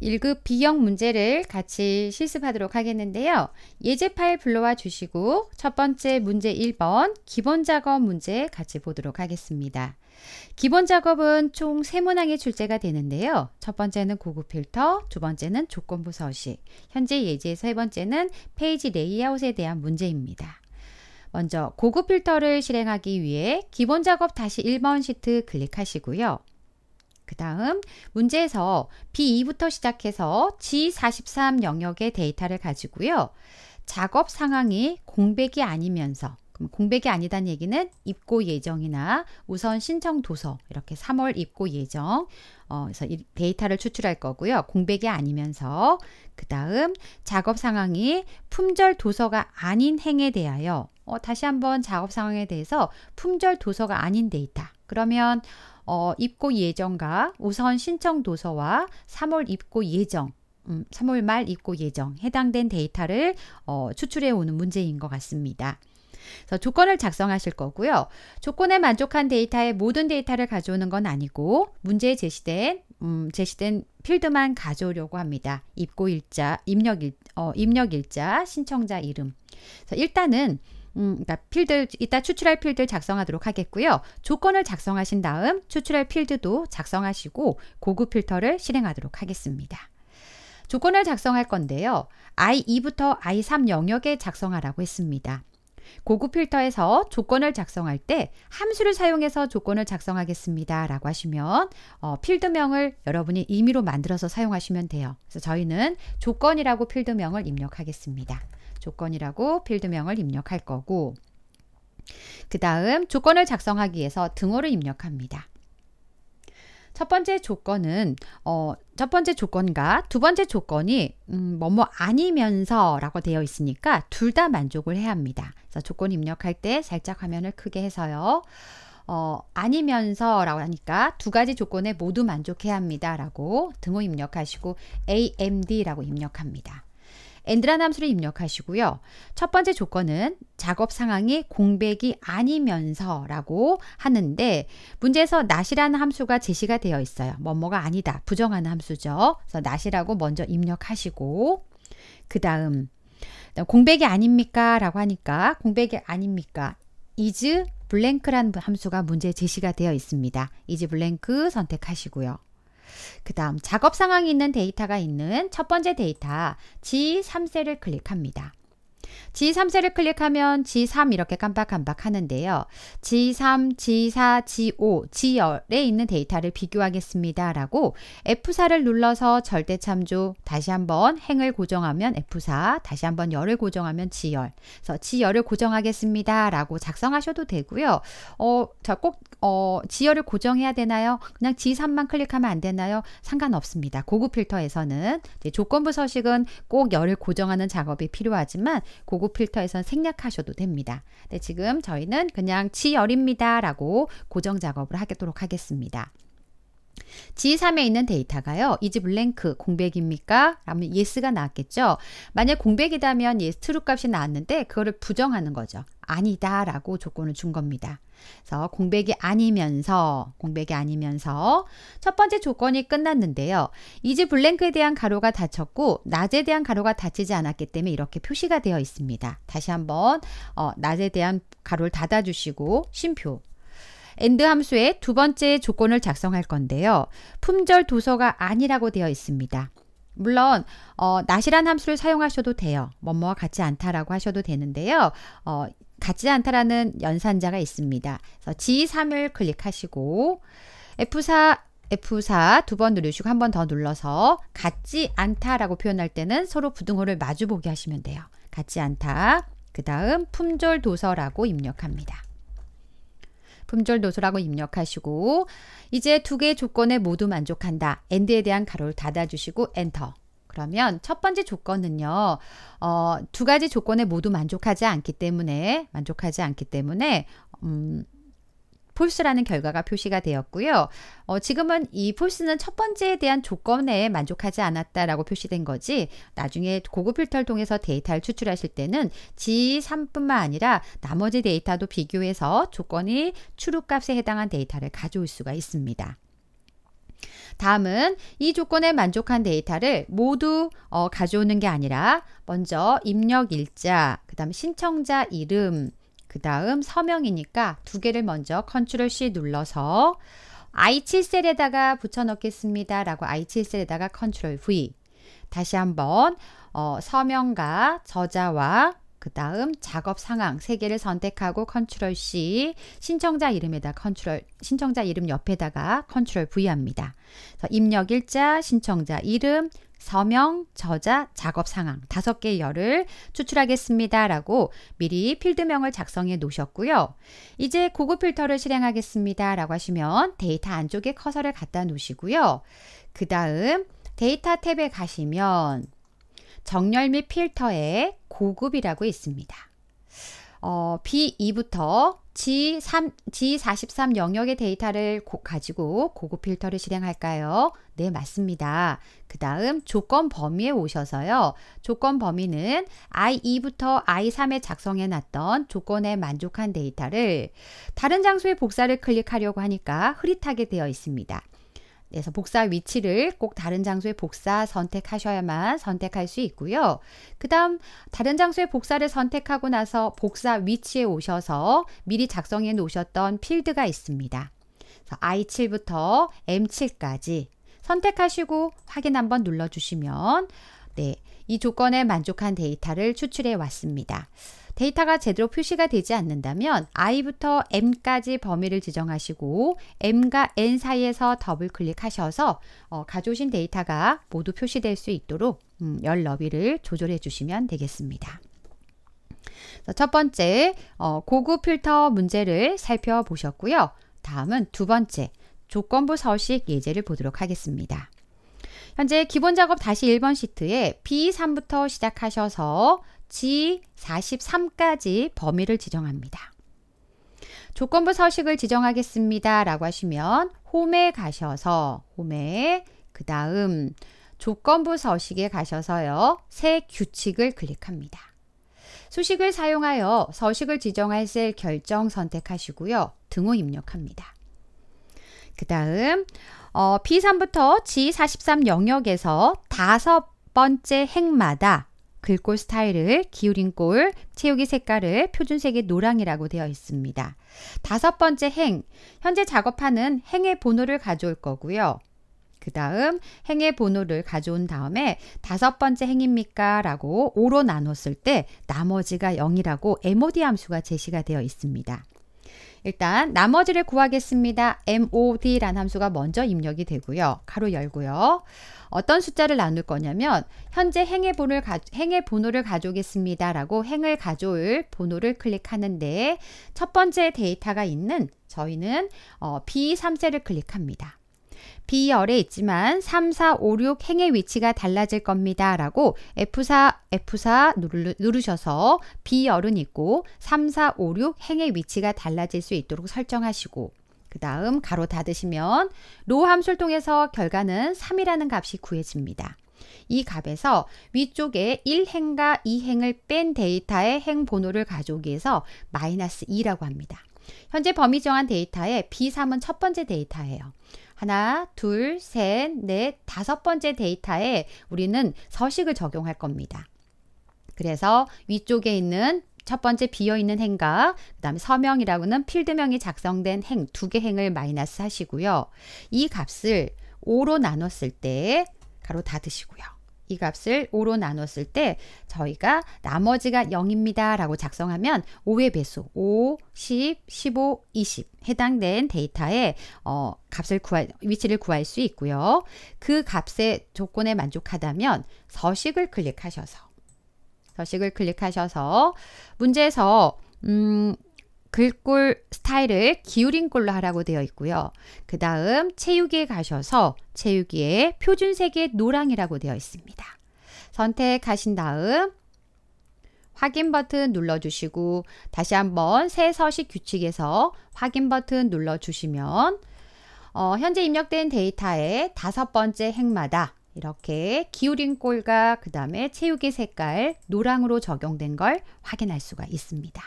1급 B형 문제를 같이 실습하도록 하겠는데요. 예제 파일 불러와 주시고 첫 번째 문제 1번 기본 작업 문제 같이 보도록 하겠습니다. 기본 작업은 총 3문항이 출제가 되는데요. 첫 번째는 고급 필터, 두 번째는 조건부 서식, 현재 예제 세 번째는 페이지 레이아웃에 대한 문제입니다. 먼저 고급 필터를 실행하기 위해 기본 작업 다시 1번 시트 클릭하시고요. 그 다음 문제에서 B2부터 시작해서 G43 영역의 데이터를 가지고요. 작업 상황이 공백이 아니면서, 그럼 공백이 아니다는 얘기는 입고 예정이나 우선 신청 도서 이렇게 3월 입고 예정 그래서 이 데이터를 추출할 거고요. 공백이 아니면서 그 다음 작업 상황이 품절 도서가 아닌 행에 대하여 다시 한번 작업 상황에 대해서 품절 도서가 아닌 데이터 그러면 입고 예정과 우선 신청 도서와 3월 입고 예정 3월 말 입고 예정 해당된 데이터를 추출해 오는 문제인 것 같습니다. 그래서 조건을 작성하실 거고요. 조건에 만족한 데이터의 모든 데이터를 가져오는 건 아니고 문제에 제시된 필드만 가져오려고 합니다. 입고 일자, 입력 일자, 신청자 이름. 그래서 일단은 그러니까 필드 이따 추출할 필드 작성하도록 하겠고요. 조건을 작성하신 다음 추출할 필드도 작성하시고 고급 필터를 실행하도록 하겠습니다. 조건을 작성할 건데요. I2부터 I3 영역에 작성하라고 했습니다. 고급 필터에서 조건을 작성할 때 함수를 사용해서 조건을 작성하겠습니다 라고 하시면 필드명을 여러분이 임의로 만들어서 사용하시면 돼요. 그래서 저희는 조건이라고 필드명을 입력하겠습니다. 조건이라고 필드명을 입력할 거고 그 다음 조건을 작성하기 위해서 등호를 입력합니다. 첫 번째 조건은 첫 번째 조건과 두 번째 조건이 뭐뭐 아니면서 라고 되어 있으니까 둘 다 만족을 해야 합니다. 그래서 조건 입력할 때 살짝 화면을 크게 해서요. 아니면서 라고 하니까 두 가지 조건에 모두 만족해야 합니다 라고 등호 입력하시고 AMD 라고 입력합니다. AND라는 함수를 입력하시고요. 첫 번째 조건은 작업 상황이 공백이 아니면서 라고 하는데 문제에서 not이라는 함수가 제시가 되어 있어요. 뭐뭐가 아니다. 부정하는 함수죠. 그래서 not이라고 먼저 입력하시고 그 다음 공백이 아닙니까? 라고 하니까 공백이 아닙니까? is blank라는 함수가 문제에 제시가 되어 있습니다. is blank 선택하시고요. 그 다음 작업 상황이 있는 데이터가 있는 첫 번째 데이터 G3셀을 클릭합니다. G3셀을 클릭하면 G3 이렇게 깜빡깜빡 하는데요. G3, G4, G5, G열에 있는 데이터를 비교하겠습니다 라고 F4를 눌러서 절대참조 다시 한번 행을 고정하면 F4 다시 한번 열을 고정하면 G열 그래서 G열을 고정하겠습니다 라고 작성하셔도 되고요. 꼭 G열을 고정해야 되나요? 그냥 G3만 클릭하면 안 되나요? 상관없습니다. 고급 필터에서는 조건부 서식은 꼭 열을 고정하는 작업이 필요하지만 고급 필터에선 생략하셔도 됩니다. 근데 지금 저희는 그냥 G열입니다 라고 고정 작업을 하도록 하겠습니다. G3에 있는 데이터가요. is blank 공백입니까? 라면 yes가 나왔겠죠. 만약 공백이다면 yes true 값이 나왔는데 그거를 부정하는 거죠. 아니다 라고 조건을 준 겁니다. 그래서 공백이 아니면서 첫 번째 조건이 끝났는데요. is blank에 대한 가로가 닫혔고 not에 대한 가로가 닫히지 않았기 때문에 이렇게 표시가 되어 있습니다. 다시 한번 not에 대한 가로를 닫아주시고 쉼표 AND 함수의 두 번째 조건을 작성할 건데요. 품절 도서가 아니라고 되어 있습니다. 물론 not이란 함수를 사용하셔도 돼요. 뭐뭐와 같지 않다라고 하셔도 되는데요. 같지 않다라는 연산자가 있습니다. 그래서 G3을 클릭하시고 F4 두 번 누르시고 한 번 더 눌러서 같지 않다라고 표현할 때는 서로 부등호를 마주보게 하시면 돼요. 같지 않다. 그 다음 품절 도서라고 입력합니다. 품절 도서라고 입력하시고 이제 두 개의 조건에 모두 만족한다. AND에 대한 가로를 닫아주시고 엔터. 그러면 첫 번째 조건은요. 두 가지 조건에 모두 만족하지 않기 때문에 false라는 결과가 표시가 되었고요. 지금은 이 false는 첫 번째에 대한 조건에 만족하지 않았다라고 표시된 거지 나중에 고급 필터를 통해서 데이터를 추출하실 때는 G3뿐만 아니라 나머지 데이터도 비교해서 조건이 true 값에 해당한 데이터를 가져올 수가 있습니다. 다음은 이 조건에 만족한 데이터를 모두 가져오는 게 아니라 먼저 입력 일자, 그 다음 신청자 이름, 그 다음 서명이니까 두 개를 먼저 컨트롤 C 눌러서 I7셀에다가 붙여 넣겠습니다 라고 I7셀에다가 컨트롤 V. 다시 한번 서명과 저자와 그 다음 작업 상황 세 개를 선택하고 컨트롤 C, 신청자 이름에다 신청자 이름 옆에다가 컨트롤 V 합니다. 입력 일자, 신청자 이름, 서명, 저자, 작업 상황 5개의 열을 추출하겠습니다 라고 미리 필드명을 작성해 놓으셨고요. 이제 고급 필터를 실행하겠습니다 라고 하시면 데이터 안쪽에 커서를 갖다 놓으시고요. 그 다음 데이터 탭에 가시면 정렬 및 필터에 고급이라고 있습니다. B2부터 G43 영역의 데이터를 가지고 고급 필터를 실행할까요? 네, 맞습니다. 그 다음 조건 범위에 오셔서요. 조건 범위는 I2부터 I3에 작성해 놨던 조건에 만족한 데이터를 다른 장소에 복사를 클릭하려고 하니까 흐릿하게 되어 있습니다. 그래서 복사 위치를 꼭 다른 장소에 복사 선택하셔야만 선택할 수 있고요. 그 다음 다른 장소에 복사를 선택하고 나서 복사 위치에 오셔서 미리 작성해 놓으셨던 필드가 있습니다. I7부터 M7까지 선택하시고 확인 한번 눌러주시면 네, 이 조건에 만족한 데이터를 추출해 왔습니다. 데이터가 제대로 표시가 되지 않는다면 I부터 M까지 범위를 지정하시고 M과 N 사이에서 더블 클릭하셔서 가져오신 데이터가 모두 표시될 수 있도록 열 너비를 조절해 주시면 되겠습니다. 첫 번째 고급 필터 문제를 살펴보셨고요. 다음은 두 번째 조건부 서식 예제를 보도록 하겠습니다. 현재 기본 작업 다시 1번 시트에 B3부터 시작하셔서 G43까지 범위를 지정합니다. 조건부 서식을 지정하겠습니다 라고 하시면 홈에 가셔서 홈에 그 다음 조건부 서식에 가셔서요. 새 규칙을 클릭합니다. 수식을 사용하여 서식을 지정할 셀 결정 선택하시고요. 등호 입력합니다. 그 다음 B3부터 G43 영역에서 5번째 행마다 글꼴 스타일을 기울인 꼴, 채우기 색깔을 표준색의 노랑이라고 되어 있습니다. 5번째 행, 현재 작업하는 행의 번호를 가져올 거고요. 그 다음 행의 번호를 가져온 다음에 5번째 행입니까? 라고 5로 나눴을 때 나머지가 0이라고 MOD 함수가 제시가 되어 있습니다. 일단 나머지를 구하겠습니다. MOD라는 함수가 먼저 입력이 되고요. 가로 열고요. 어떤 숫자를 나눌 거냐면 현재 행의 번호를 가져오겠습니다 라고 행을 가져올 번호를 클릭하는데 첫 번째 데이터가 있는 저희는 B3셀을 클릭합니다. B열에 있지만 3, 4, 5, 6 행의 위치가 달라질 겁니다 라고 F4 누르셔서 B열은 있고 3, 4, 5, 6 행의 위치가 달라질 수 있도록 설정하시고 그 다음 가로 닫으시면 로 함수를 통해서 결과는 3이라는 값이 구해집니다. 이 값에서 위쪽에 1행과 2행을 뺀 데이터의 행 번호를 가져오기 위해서 -2라고 합니다. 현재 범위 정한 데이터에 B3은 첫 번째 데이터예요. 하나, 둘, 셋, 넷, 5번째 데이터에 우리는 서식을 적용할 겁니다. 그래서 위쪽에 있는 첫 번째 비어있는 행과 그 다음에 서명이라고는 필드명이 작성된 행, 2개 행을 마이너스 하시고요. 이 값을 5로 나눴을 때 가로 닫으시고요. 이 값을 5로 나눴을 때 저희가 나머지가 0입니다 라고 작성하면 5의 배수 5, 10, 15, 20 해당된 데이터의 위치를 구할 수 있고요. 그 값의 조건에 만족하다면 서식을 클릭하셔서 문제에서 글꼴 스타일을 기울인 꼴로 하라고 되어 있고요. 그 다음 채우기에 가셔서 채우기에 표준색의 노랑이라고 되어 있습니다. 선택하신 다음 확인 버튼 눌러주시고 다시 한번 새 서식 규칙에서 확인 버튼 눌러주시면 현재 입력된 데이터의 5번째 행마다 이렇게 기울인 꼴과 그 다음에 채우기 색깔 노랑으로 적용된 걸 확인할 수가 있습니다.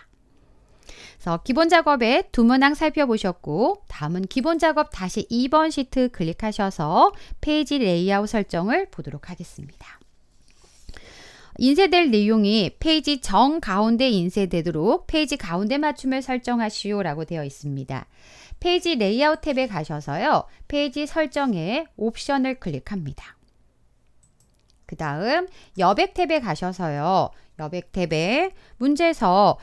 그래서 기본 작업의 두 문항 살펴보셨고 다음은 기본 작업 다시 2번 시트 클릭하셔서 페이지 레이아웃 설정을 보도록 하겠습니다. 인쇄될 내용이 페이지 정가운데 인쇄되도록 페이지 가운데 맞춤을 설정하시오 라고 되어 있습니다. 페이지 레이아웃 탭에 가셔서요. 페이지 설정에 옵션을 클릭합니다. 그 다음 여백 탭에 가셔서요. 여백 탭에 문제에서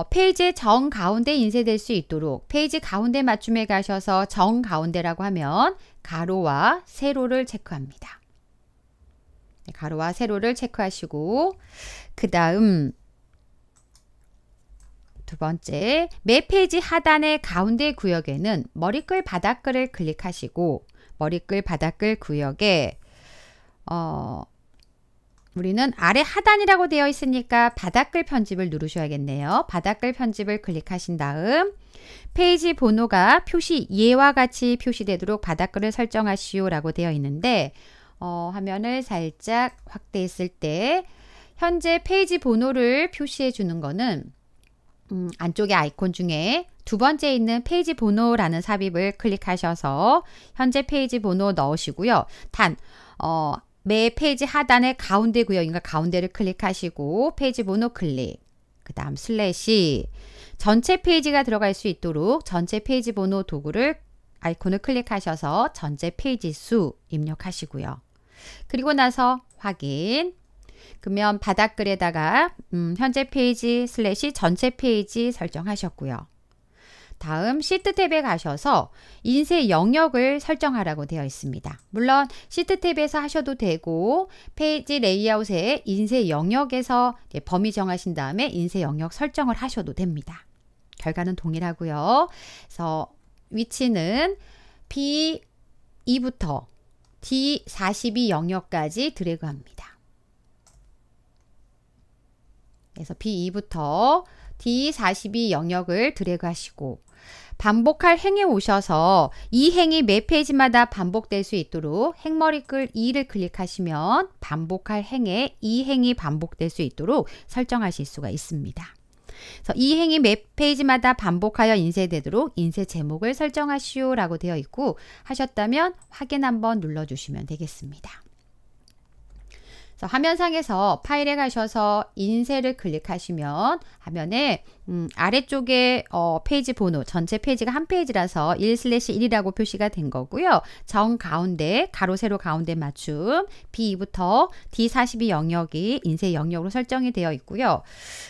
페이지 정가운데 인쇄될 수 있도록 페이지 가운데 맞춤에 가셔서 정가운데라고 하면 가로와 세로를 체크합니다. 가로와 세로를 체크하시고 그 다음 두 번째 매 페이지 하단의 가운데 구역에는 머리글 바닥글을 클릭하시고 머리글 바닥글 구역에 우리는 아래 하단이라고 되어 있으니까 바닥글 편집을 누르셔야겠네요. 바닥글 편집을 클릭하신 다음 페이지 번호가 표시 예와 같이 표시되도록 바닥글을 설정하시오 라고 되어 있는데 화면을 살짝 확대했을 때 현재 페이지 번호를 표시해 주는 거는 안쪽에 아이콘 중에 두 번째 있는 페이지 번호라는 삽입을 클릭하셔서 현재 페이지 번호 넣으시고요. 매 페이지 하단의 가운데 구역인가 가운데를 클릭하시고 페이지 번호 클릭 그 다음 슬래시 전체 페이지가 들어갈 수 있도록 전체 페이지 번호 도구를 아이콘을 클릭하셔서 전체 페이지 수 입력하시고요. 그리고 나서 확인 그러면 바닥글에다가 현재 페이지 슬래시 전체 페이지 설정하셨고요. 다음 시트 탭에 가셔서 인쇄 영역을 설정하라고 되어 있습니다. 물론 시트 탭에서 하셔도 되고 페이지 레이아웃에 인쇄 영역에서 범위 정하신 다음에 인쇄 영역 설정을 하셔도 됩니다. 결과는 동일하고요. 그래서 위치는 B2부터 D42 영역까지 드래그합니다. 그래서 B2부터 D42 영역을 드래그하시고 반복할 행에 오셔서 이 행이 매 페이지마다 반복될 수 있도록 행머리글 2를 클릭하시면 반복할 행에 이 행이 반복될 수 있도록 설정하실 수가 있습니다. 그래서 이 행이 매 페이지마다 반복하여 인쇄되도록 인쇄 제목을 설정하시오 라고 되어 있고 하셨다면 확인 한번 눌러주시면 되겠습니다. 그래서 화면상에서 파일에 가셔서 인쇄를 클릭하시면 화면에 아래쪽에 페이지 번호 전체 페이지가 한 페이지라서 1/1이라고 표시가 된 거고요. 정가운데 가로 세로 가운데 맞춤 B2부터 D42 영역이 인쇄 영역으로 설정이 되어 있고요.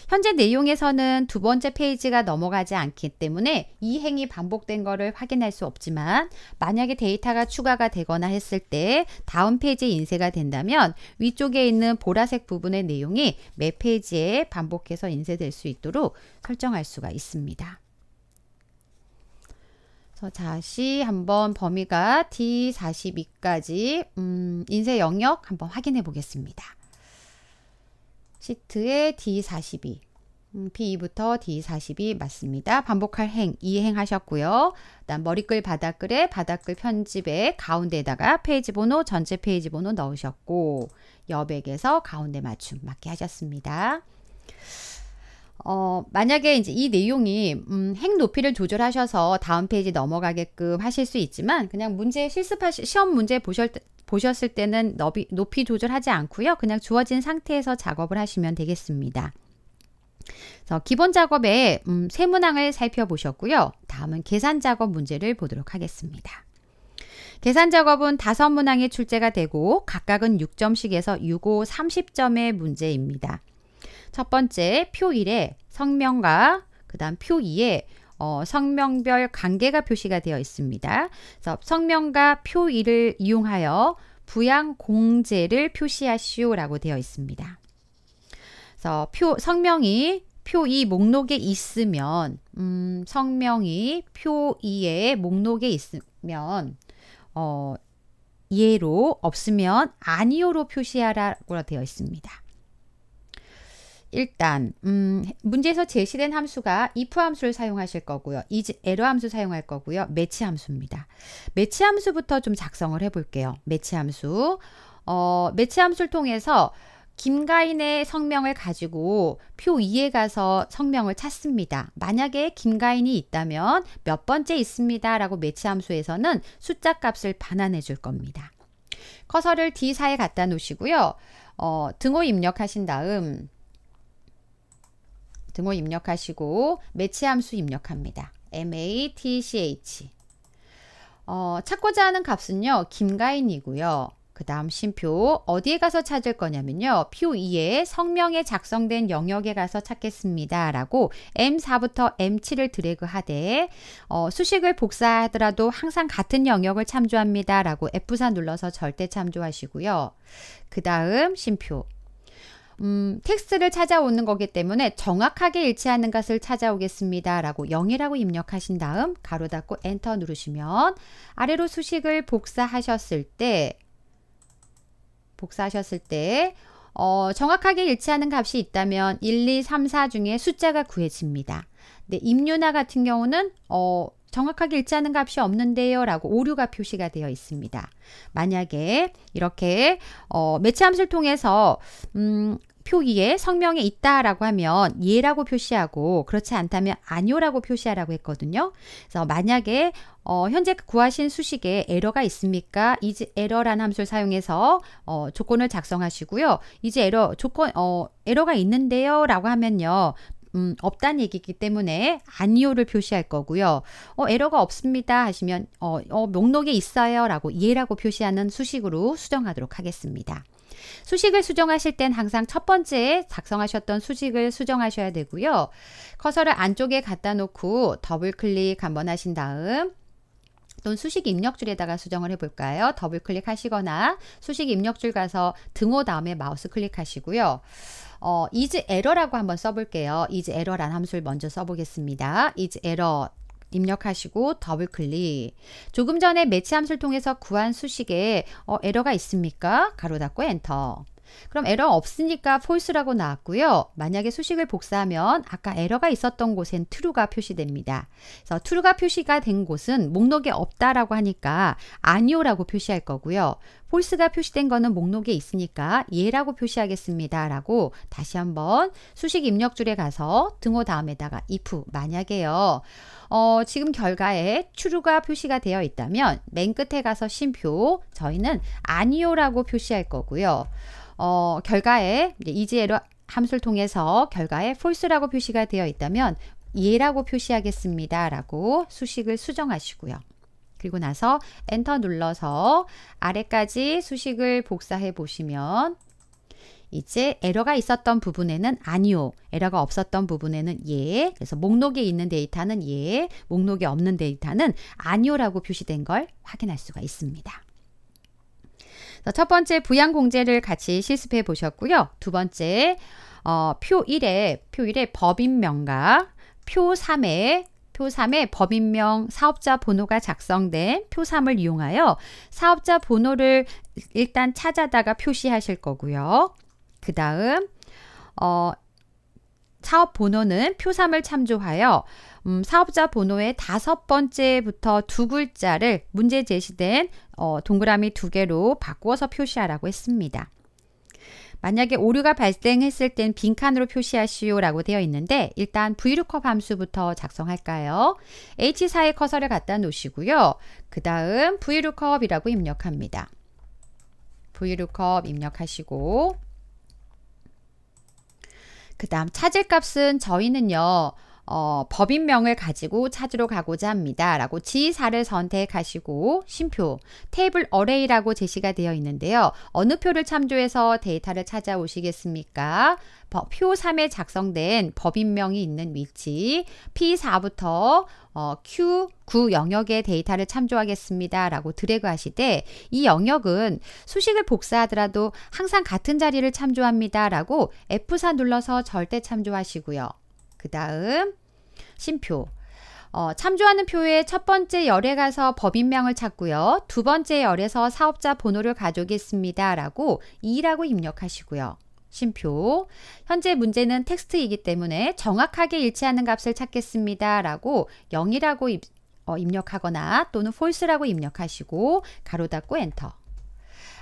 현재 내용에서는 두 번째 페이지가 넘어가지 않기 때문에 이 행이 반복된 거를 확인할 수 없지만 만약에 데이터가 추가가 되거나 했을 때 다음 페이지에 인쇄가 된다면 위쪽에 있는 보라색 부분의 내용이 매 페이지에 반복해서 인쇄될 수 있도록 설정할 수가 있습니다. 그래서 다시 한번 범위가 D42까지 인쇄 영역 한번 확인해 보겠습니다. 시트에 D42 B2부터 D42 맞습니다. 반복할 행 2행 하셨고요. 그다음 머리글 바닥글에 바닥글 편집에 가운데에다가 페이지 번호 전체 페이지 번호 넣으셨고 여백에서 가운데 맞춤 맞게 하셨습니다. 만약에 이제 이 내용이 행 높이를 조절하셔서 다음 페이지 넘어가게끔 하실 수 있지만 그냥 문제 시험 문제 보셨을 때는 높이 조절하지 않고요. 그냥 주어진 상태에서 작업을 하시면 되겠습니다. 그래서 기본 작업의 세 문항을 살펴보셨고요. 다음은 계산 작업 문제를 보도록 하겠습니다. 계산 작업은 5문항이 출제가 되고 각각은 6점씩에서 6, 5, 30점의 문제입니다. 첫 번째 표 1에 성명과 그 다음 표 2에 성명별 관계가 표시가 되어 있습니다. 그래서 성명과 표 1을 이용하여 부양 공제를 표시하시오 라고 되어 있습니다. 그래서 성명이 표 2 목록에 있으면 성명이 표 2의 목록에 있으면 예로 없으면 아니오로 표시하라고 되어 있습니다. 일단 문제에서 제시된 함수가 if 함수를 사용하실 거고요. 에러 함수 사용할 거고요. 매치 함수입니다. 매치 함수부터 좀 작성을 해 볼게요. 매치 함수. 매치 함수를 통해서 김가인의 성명을 가지고 표 2에 가서 성명을 찾습니다. 만약에 김가인이 있다면 몇 번째 있습니다 라고 매치 함수에서는 숫자 값을 반환해 줄 겁니다. 커서를 D4에 갖다 놓으시고요. 등호 입력하신 다음 등호 입력하시고 매치 함수 입력합니다. match. 찾고자 하는 값은요. 김가인이고요. 그 다음 쉼표 어디에 가서 찾을 거냐면요. 표 2에 성명에 작성된 영역에 가서 찾겠습니다. 라고 M4부터 M7을 드래그 하되 수식을 복사하더라도 항상 같은 영역을 참조합니다. 라고 F4 눌러서 절대 참조하시고요. 그 다음 쉼표 텍스트를 찾아오는 거기 때문에 정확하게 일치하는 것을 찾아오겠습니다. 라고 0이라고 입력하신 다음 가로 닫고 엔터 누르시면 아래로 수식을 복사하셨을 때 정확하게 일치하는 값이 있다면 1, 2, 3, 4 중에 숫자가 구해집니다. 근데 임윤아 같은 경우는 정확하게 일치하는 값이 없는데요 라고 오류가 표시가 되어 있습니다. 만약에 이렇게 매치 함수를 통해서 표 2에 성명에 있다라고 하면 예라고 표시하고 그렇지 않다면 아니오라고 표시하라고 했거든요. 그래서 만약에 현재 구하신 수식에 에러가 있습니까? is error라는 함수를 사용해서 조건을 작성하시고요. is error 에러가 있는데요 라고 하면요. 없다는 얘기이기 때문에 아니오를 표시할 거고요. 에러가 없습니다 하시면 목록에 있어요 라고 예라고 표시하는 수식으로 수정하도록 하겠습니다. 수식을 수정하실 땐 항상 첫 번째 작성하셨던 수식을 수정하셔야 되고요. 커서를 안쪽에 갖다 놓고 더블 클릭 한번 하신 다음 또는 수식 입력줄에다가 수정을 해볼까요? 더블 클릭하시거나 수식 입력줄 가서 등호 다음에 마우스 클릭하시고요. is error라고 한번 써볼게요. is error라는 함수를 먼저 써보겠습니다. is error 입력하시고 더블 클릭. 조금 전에 매치 함수를 통해서 구한 수식에 에러가 있습니까? 가로 닫고 엔터. 그럼 에러 없으니까 false라고 나왔고요. 만약에 수식을 복사하면 아까 에러가 있었던 곳엔 true가 표시됩니다. 그래서 true가 표시가 된 곳은 목록에 없다라고 하니까 아니오라고 표시할 거고요. false가 표시된 거는 목록에 있으니까 예라고 표시하겠습니다. 라고 다시 한번 수식 입력줄에 가서 등호 다음에다가 if 만약에요. 지금 결과에 true가 표시가 되어 있다면 맨 끝에 가서 쉼표 저희는 아니오라고 표시할 거고요. 결과에 is error 함수를 통해서 결과에 false라고 표시가 되어 있다면 예라고 표시하겠습니다. 라고 수식을 수정하시고요. 그리고 나서 엔터 눌러서 아래까지 수식을 복사해 보시면 이제 에러가 있었던 부분에는 아니오, 에러가 없었던 부분에는 예, 그래서 목록에 있는 데이터는 예, 목록에 없는 데이터는 아니오라고 표시된 걸 확인할 수가 있습니다. 첫 번째 부양 공제를 같이 실습해 보셨고요. 두 번째 표 1에 법인명과 표 3에 법인명 사업자 번호가 작성된 표 3을 이용하여 사업자 번호를 일단 찾아다가 표시하실 거고요. 그 다음 사업 번호는 표 3을 참조하여 사업자 번호의 5번째부터 두 글자를 문제 제시된 동그라미 2개로 바꾸어서 표시하라고 했습니다. 만약에 오류가 발생했을 땐 빈칸으로 표시하시오 라고 되어 있는데 일단 VLOOKUP 함수부터 작성할까요? H4에 커서를 갖다 놓으시고요. 그 다음 VLOOKUP이라고 입력합니다. VLOOKUP 입력하시고 그 다음 찾을 값은 저희는요. 법인명을 가지고 찾으러 가고자 합니다. 라고 G4를 선택하시고 쉼표 테이블 어레이라고 제시가 되어 있는데요. 어느 표를 참조해서 데이터를 찾아오시겠습니까? 표 3에 작성된 법인명이 있는 위치 P4부터 Q9 영역의 데이터를 참조하겠습니다. 라고 드래그 하시되 이 영역은 수식을 복사하더라도 항상 같은 자리를 참조합니다. 라고 F4 눌러서 절대 참조하시고요. 그 다음 쉼표 참조하는 표의 첫 번째 열에 가서 법인명을 찾고요. 두 번째 열에서 사업자 번호를 가져오겠습니다. 라고 2라고 입력하시고요. 쉼표 현재 문제는 텍스트이기 때문에 정확하게 일치하는 값을 찾겠습니다. 라고 0이라고 입력하거나 또는 false라고 입력하시고 가로 닫고 엔터.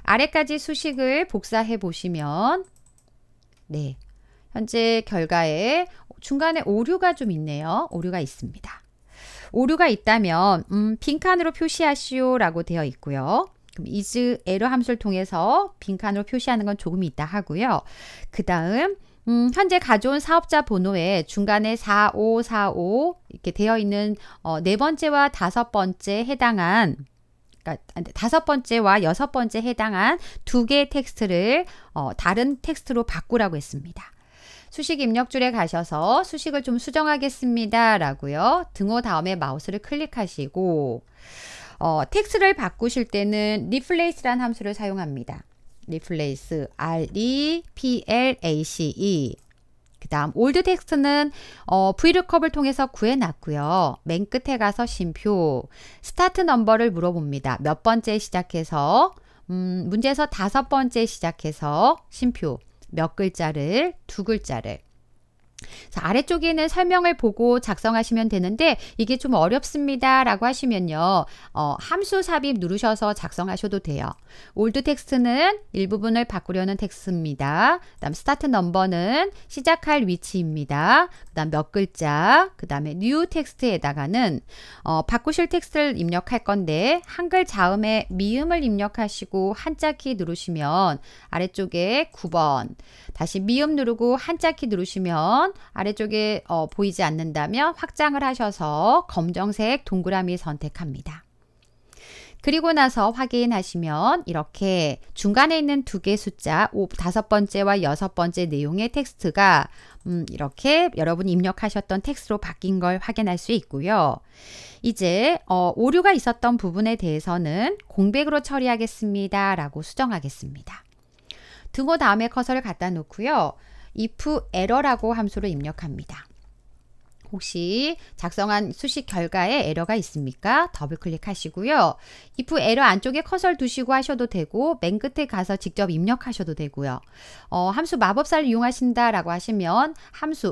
아래까지 수식을 복사해 보시면 네, 현재 결과에 중간에 오류가 좀 있네요. 오류가 있습니다. 오류가 있다면 빈칸으로 표시하시오 라고 되어 있고요. 그럼 is 에러 함수를 통해서 빈칸으로 표시하는 건 조금 있다 하고요. 그 다음 현재 가져온 사업자 번호에 중간에 4545 이렇게 되어 있는 네 번째와 다섯 번째 해당한 그러니까 다섯 번째와 여섯 번째 해당한 두 개의 텍스트를 다른 텍스트로 바꾸라고 했습니다. 수식 입력줄에 가셔서 수식을 좀 수정하겠습니다 라고요. 등호 다음에 마우스를 클릭하시고 텍스트를 바꾸실 때는 replace란 함수를 사용합니다. replace, R-E-P-L-A-C-E. 그 다음 올드 텍스트는 VLOOKUP을 통해서 구해놨고요. 맨 끝에 가서 쉼표, 스타트 넘버를 물어봅니다. 몇 번째 시작해서 문제에서 다섯 번째 시작해서 쉼표, 몇 글자를, 두 글자를. 자, 아래쪽에 있는 설명을 보고 작성하시면 되는데 이게 좀 어렵습니다 라고 하시면요. 함수 삽입 누르셔서 작성하셔도 돼요. 올드 텍스트는 일부분을 바꾸려는 텍스트입니다. 그 다음 스타트 넘버는 시작할 위치입니다. 그 다음 몇 글자, 그 다음에 뉴 텍스트에다가는 바꾸실 텍스트를 입력할 건데 한글 자음에 미음을 입력하시고 한자키 누르시면 아래쪽에 9번 다시 미음 누르고 한자키 누르시면 아래쪽에 보이지 않는다면 확장을 하셔서 검정색 동그라미 선택합니다. 그리고 나서 확인하시면 이렇게 중간에 있는 두 개의 숫자 다섯 번째와 여섯 번째 내용의 텍스트가 이렇게 여러분이 입력하셨던 텍스트로 바뀐 걸 확인할 수 있고요. 이제 오류가 있었던 부분에 대해서는 공백으로 처리하겠습니다 라고 수정하겠습니다. 등호 다음에 커서를 갖다 놓고요. if error라고 함수를 입력합니다. 혹시 작성한 수식 결과에 에러가 있습니까? 더블 클릭하시고요. if error 안쪽에 커서를 두시고 하셔도 되고 맨 끝에 가서 직접 입력하셔도 되고요. 함수 마법사를 이용하신다라고 하시면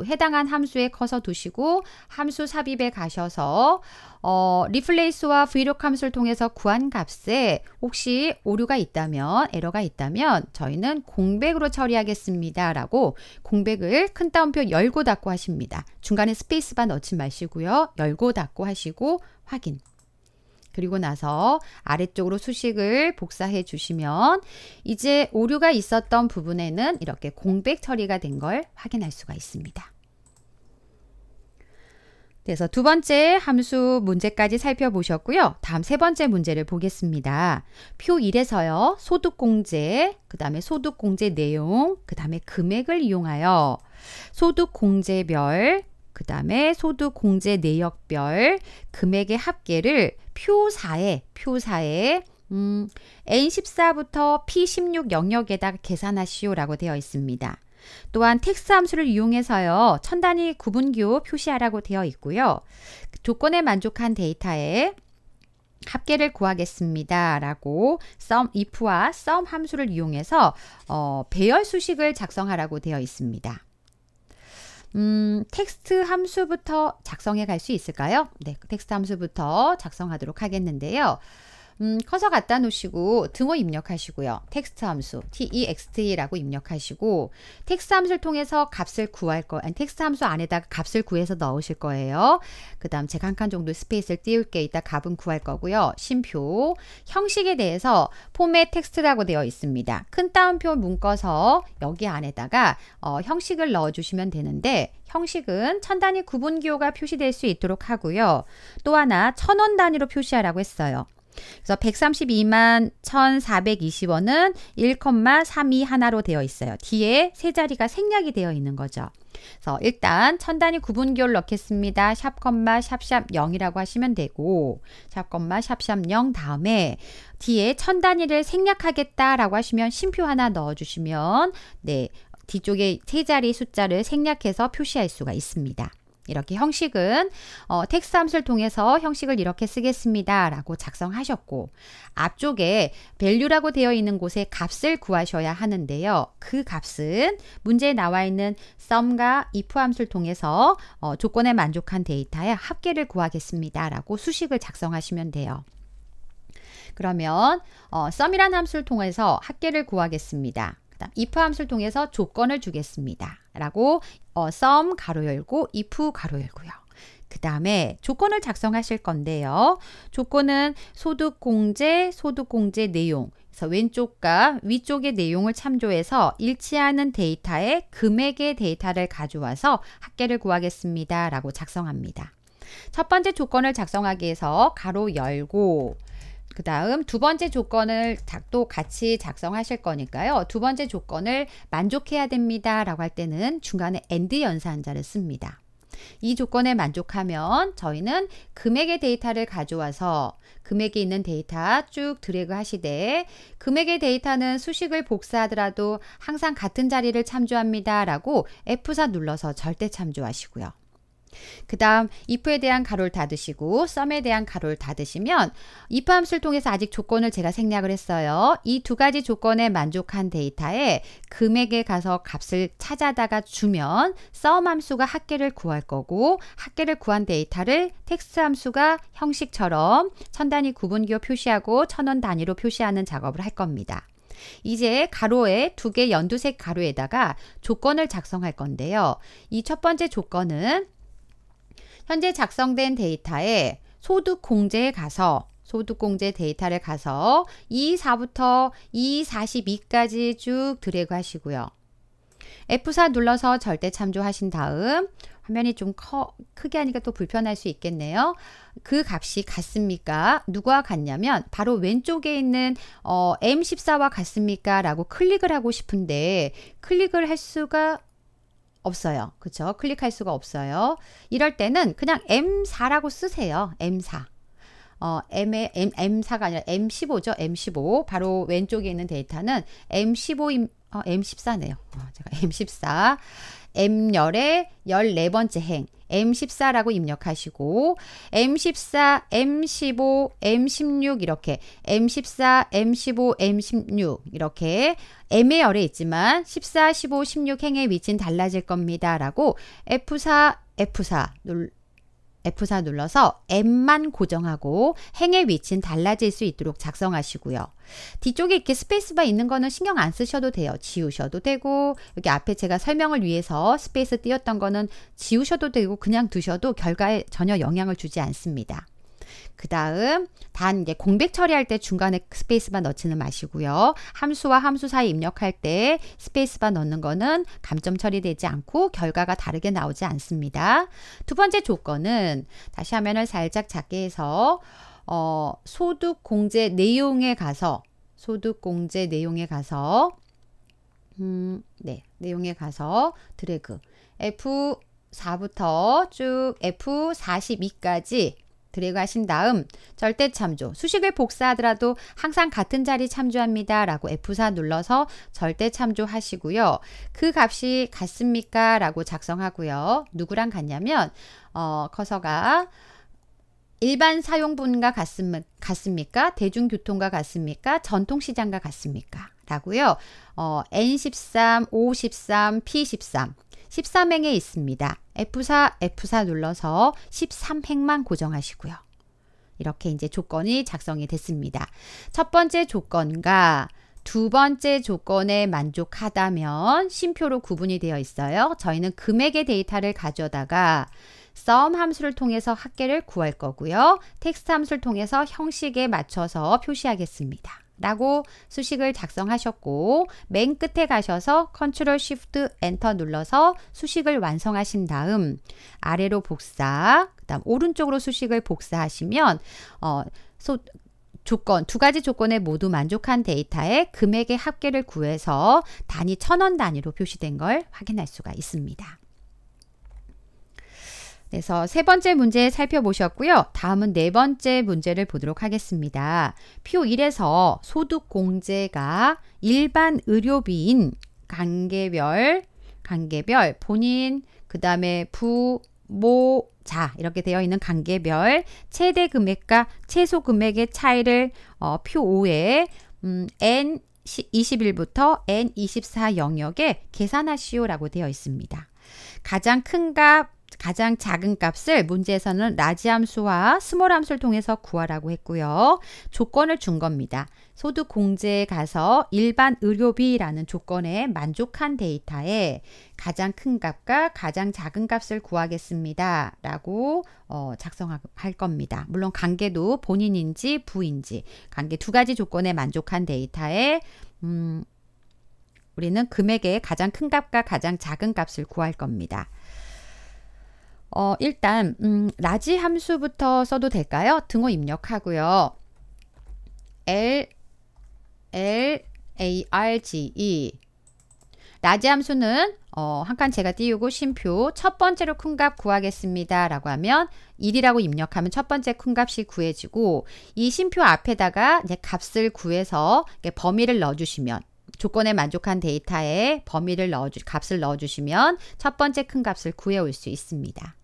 해당한 함수에 커서 두시고 함수 삽입에 가셔서 replace와 VLOOKUP 함수를 통해서 구한 값에 혹시 오류가 있다면 에러가 있다면 저희는 공백으로 처리하겠습니다 라고 공백을 큰 따옴표 열고 닫고 하십니다. 중간에 스페이스바 넣지 마시고요. 열고 닫고 하시고 확인. 그리고 나서 아래쪽으로 수식을 복사해 주시면 이제 오류가 있었던 부분에는 이렇게 공백 처리가 된 걸 확인할 수가 있습니다. 그래서 두 번째 함수 문제까지 살펴보셨고요. 다음 세 번째 문제를 보겠습니다. 표 1에서요. 소득공제, 그 다음에 소득공제 내용, 그 다음에 금액을 이용하여 소득공제별, 그 다음에 소득공제 내역별 금액의 합계를 표 4에 N14부터 P16 영역에다 계산하시오 라고 되어 있습니다. 또한 텍스트 함수를 이용해서요. 천 단위 구분기호 표시하라고 되어 있고요. 조건에 만족한 데이터에 합계를 구하겠습니다 라고 if와 sum 함수를 이용해서 배열 수식을 작성하라고 되어 있습니다. 텍스트 함수부터 작성해 갈 수 있을까요? 네, 텍스트 함수부터 작성하도록 하겠는데요. 커서 갖다 놓으시고 등호 입력하시고요. 텍스트 함수 text라고 입력하시고 텍스트 함수를 통해서 값을 구할 텍스트 함수 안에다가 값을 구해서 넣으실 거예요. 그 다음 제가 한 칸 정도 스페이스를 띄울게 이따 값은 구할 거고요. 쉼표 형식에 대해서 포맷 텍스트라고 되어 있습니다. 큰 따옴표 묶어서 여기 안에다가 형식을 넣어주시면 되는데 형식은 천 단위 구분기호가 표시될 수 있도록 하고요. 또 하나 1000원 단위로 표시하라고 했어요. 그래서 132만 1420원은 1,32 하나로 되어 있어요. 뒤에 세 자리가 생략이 되어 있는 거죠. 그래서 일단 천 단위 구분기호를 넣겠습니다. 샵, 샵샵 0이라고 하시면 되고 샵, 샵샵 0 다음에 뒤에 천 단위를 생략하겠다라고 하시면 쉼표 하나 넣어주시면 네, 뒤쪽에 세 자리 숫자를 생략해서 표시할 수가 있습니다. 이렇게 형식은 텍스트 함수를 통해서 형식을 이렇게 쓰겠습니다 라고 작성하셨고 앞쪽에 value라고 되어 있는 곳에 값을 구하셔야 하는데요. 그 값은 문제에 나와 있는 sum과 if 함수를 통해서 조건에 만족한 데이터의 합계를 구하겠습니다 라고 수식을 작성하시면 돼요. 그러면 sum이라는 함수를 통해서 합계를 구하겠습니다. 그 if 함수를 통해서 조건을 주겠습니다. 라고 sum 가로 열고 if 가로 열고요. 그 다음에 조건을 작성하실 건데요. 조건은 소득공제 내용. 그래서 왼쪽과 위쪽의 내용을 참조해서 일치하는 데이터에 금액의 데이터를 가져와서 합계를 구하겠습니다. 라고 작성합니다. 첫 번째 조건을 작성하기 위해서 가로 열고 그 다음 두 번째 조건을 또 같이 작성하실 거니까요. 두 번째 조건을 만족해야 됩니다. 라고 할 때는 중간에 and 연산자를 씁니다. 이 조건에 만족하면 저희는 금액의 데이터를 가져와서 금액이 있는 데이터 쭉 드래그 하시되 금액의 데이터는 수식을 복사하더라도 항상 같은 자리를 참조합니다. 라고 F4 눌러서 절대 참조하시고요. 그 다음 if에 대한 가로를 닫으시고 sum에 대한 가로를 닫으시면 if 함수를 통해서 아직 조건을 제가 생략을 했어요. 이 두 가지 조건에 만족한 데이터에 금액에 가서 값을 찾아다가 주면 sum 함수가 합계를 구할 거고 합계를 구한 데이터를 텍스트 함수가 형식처럼 천단위 구분기호 표시하고 천원 단위로 표시하는 작업을 할 겁니다. 이제 가로에 두 개 연두색 가로에다가 조건을 작성할 건데요. 이 첫 번째 조건은 현재 작성된 데이터에 소득공제에 가서 소득공제 데이터를 가서 E4부터 E42까지 쭉 드래그 하시고요. F4 눌러서 절대 참조하신 다음 화면이 좀 크게 하니까 또 불편할 수 있겠네요. 그 값이 같습니까? 누구와 같냐면 바로 왼쪽에 있는 M14와 같습니까? 라고 클릭을 하고 싶은데 클릭을 할 수가 없어요. 그렇죠? 클릭할 수가 없어요. 이럴 때는 그냥 M4라고 쓰세요. M4. M4가 아니라 M15죠. M15. 바로 왼쪽에 있는 데이터는 M15, M14네요. 제가 M14. M열의 14번째 행. M14라고 입력하시고 M14, M15, M16 이렇게 M14, M15, M16 이렇게 M의 열에 있지만 14, 15, 16 행의 위치는 달라질 겁니다. 라고 F4 눌러서 M만 고정하고 행의 위치는 달라질 수 있도록 작성하시고요. 뒤쪽에 이렇게 스페이스바 있는 거는 신경 안 쓰셔도 돼요. 지우셔도 되고 여기 앞에 제가 설명을 위해서 스페이스 띄웠던 거는 지우셔도 되고 그냥 두셔도 결과에 전혀 영향을 주지 않습니다. 그 다음 단 이제 공백 처리할 때 중간에 스페이스바 넣지는 마시고요. 함수와 함수 사이 입력할 때 스페이스바 넣는 거는 감점 처리되지 않고 결과가 다르게 나오지 않습니다. 두 번째 조건은 다시 화면을 살짝 작게 해서 소득공제 내용에 가서 내용에 가서 드래그 F4부터 쭉 F42까지 드래그 하신 다음 절대 참조, 수식을 복사하더라도 항상 같은 자리 참조합니다. 라고 F4 눌러서 절대 참조하시고요. 그 값이 같습니까? 라고 작성하고요. 누구랑 같냐면 커서가 일반 사용분과 같습니까? 대중교통과 같습니까? 전통시장과 같습니까? 라고요. N13, O13, P13 13행에 있습니다. F4 눌러서 13행만 고정하시고요. 이렇게 이제 조건이 작성이 됐습니다. 첫 번째 조건과 두 번째 조건에 만족하다면 쉼표로 구분이 되어 있어요. 저희는 금액의 데이터를 가져다가 sum 함수를 통해서 합계를 구할 거고요. 텍스트 함수를 통해서 형식에 맞춰서 표시하겠습니다. 라고 수식을 작성하셨고 맨 끝에 가셔서 Ctrl Shift Enter 눌러서 수식을 완성하신 다음 아래로 복사, 그 다음 오른쪽으로 수식을 복사하시면 두 가지 조건에 모두 만족한 데이터의 금액의 합계를 구해서 단위 1000원 단위로 표시된 걸 확인할 수가 있습니다. 그래서 세 번째 문제 살펴보셨고요. 다음은 네 번째 문제를 보도록 하겠습니다. 표 1에서 소득공제가 일반 의료비인 관계별, 본인, 그 다음에 부, 모, 자 이렇게 되어 있는 관계별 최대 금액과 최소 금액의 차이를 표 5에 N21부터 N24 영역에 계산하시오라고 되어 있습니다. 가장 큰 값, 가장 작은 값을 문제에서는 라지 함수와 스몰 함수를 통해서 구하라고 했고요. 조건을 준 겁니다. 소득 공제에 가서 일반 의료비라는 조건에 만족한 데이터에 가장 큰 값과 가장 작은 값을 구하겠습니다. 라고 작성할 겁니다. 물론 관계도 본인인지 부인지 관계 두 가지 조건에 만족한 데이터에 우리는 금액의 가장 큰 값과 가장 작은 값을 구할 겁니다. 일단 라지 함수부터 써도 될까요? 등호 입력하고요. LARGE 라지 함수는 한 칸 제가 띄우고 쉼표 첫 번째로 큰 값 구하겠습니다 라고 하면 1이라고 입력하면 첫 번째 큰 값이 구해지고 이 쉼표 앞에다가 이제 값을 구해서 범위를 넣어주시면 조건에 만족한 데이터에 값을 넣어주시면 첫 번째 큰 값을 구해올 수 있습니다.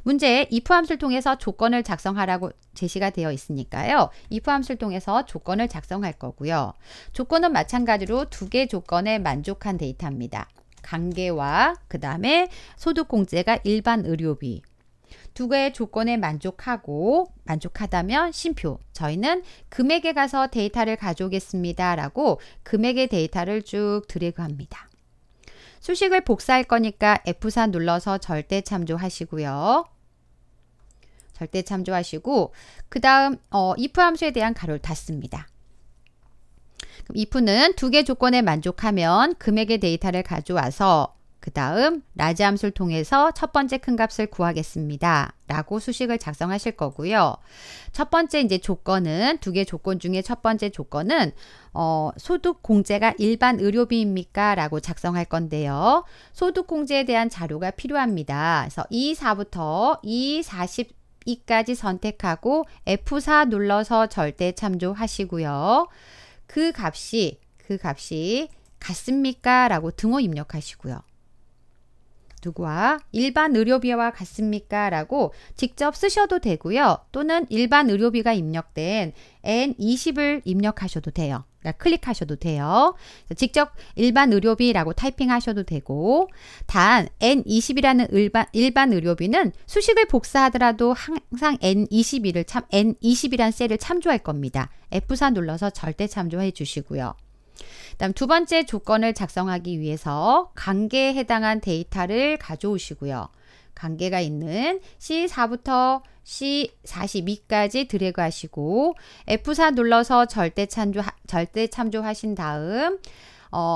문제 if 함수를 통해서 조건을 작성하라고 제시가 되어 있으니까요. if 함수를 통해서 조건을 작성할 거고요. 조건은 마찬가지로 두 개 조건에 만족한 데이터입니다. 관계와 그 다음에 소득공제가 일반 의료비 두 개의 조건에 만족하다면 쉼표 저희는 금액에 가서 데이터를 가져오겠습니다 라고 금액의 데이터를 쭉 드래그합니다. 수식을 복사할 거니까 F4 눌러서 절대 참조하시고요. 절대 참조하시고 그 다음 if 함수에 대한 가로를 닫습니다. 그럼 if는 두 개 조건에 만족하면 금액의 데이터를 가져와서 그 다음 라지 함수를 통해서 첫 번째 큰 값을 구하겠습니다. 라고 수식을 작성하실 거고요. 첫 번째 이제 조건은 두 개 조건 중에 첫 번째 조건은 소득 공제가 일반 의료비입니까? 라고 작성할 건데요. 소득 공제에 대한 자료가 필요합니다. 그래서 2,4부터 2,42까지 선택하고 F4 눌러서 절대 참조하시고요. 그 값이 같습니까? 라고 등호 입력하시고요. 누구와 일반 의료비와 같습니까? 라고 직접 쓰셔도 되고요. 또는 일반 의료비가 입력된 N20을 입력하셔도 돼요. 그러니까 클릭하셔도 돼요. 직접 일반 의료비라고 타이핑하셔도 되고 단 N20이라는 일반 의료비는 수식을 복사하더라도 항상 N20이란 셀을 참조할 겁니다. F4 눌러서 절대 참조해 주시고요. 다음 두 번째 조건을 작성하기 위해서 관계에 해당한 데이터를 가져오시고요. 관계가 있는 C4부터 C42까지 드래그 하시고 F4 눌러서 절대 참조하신 다음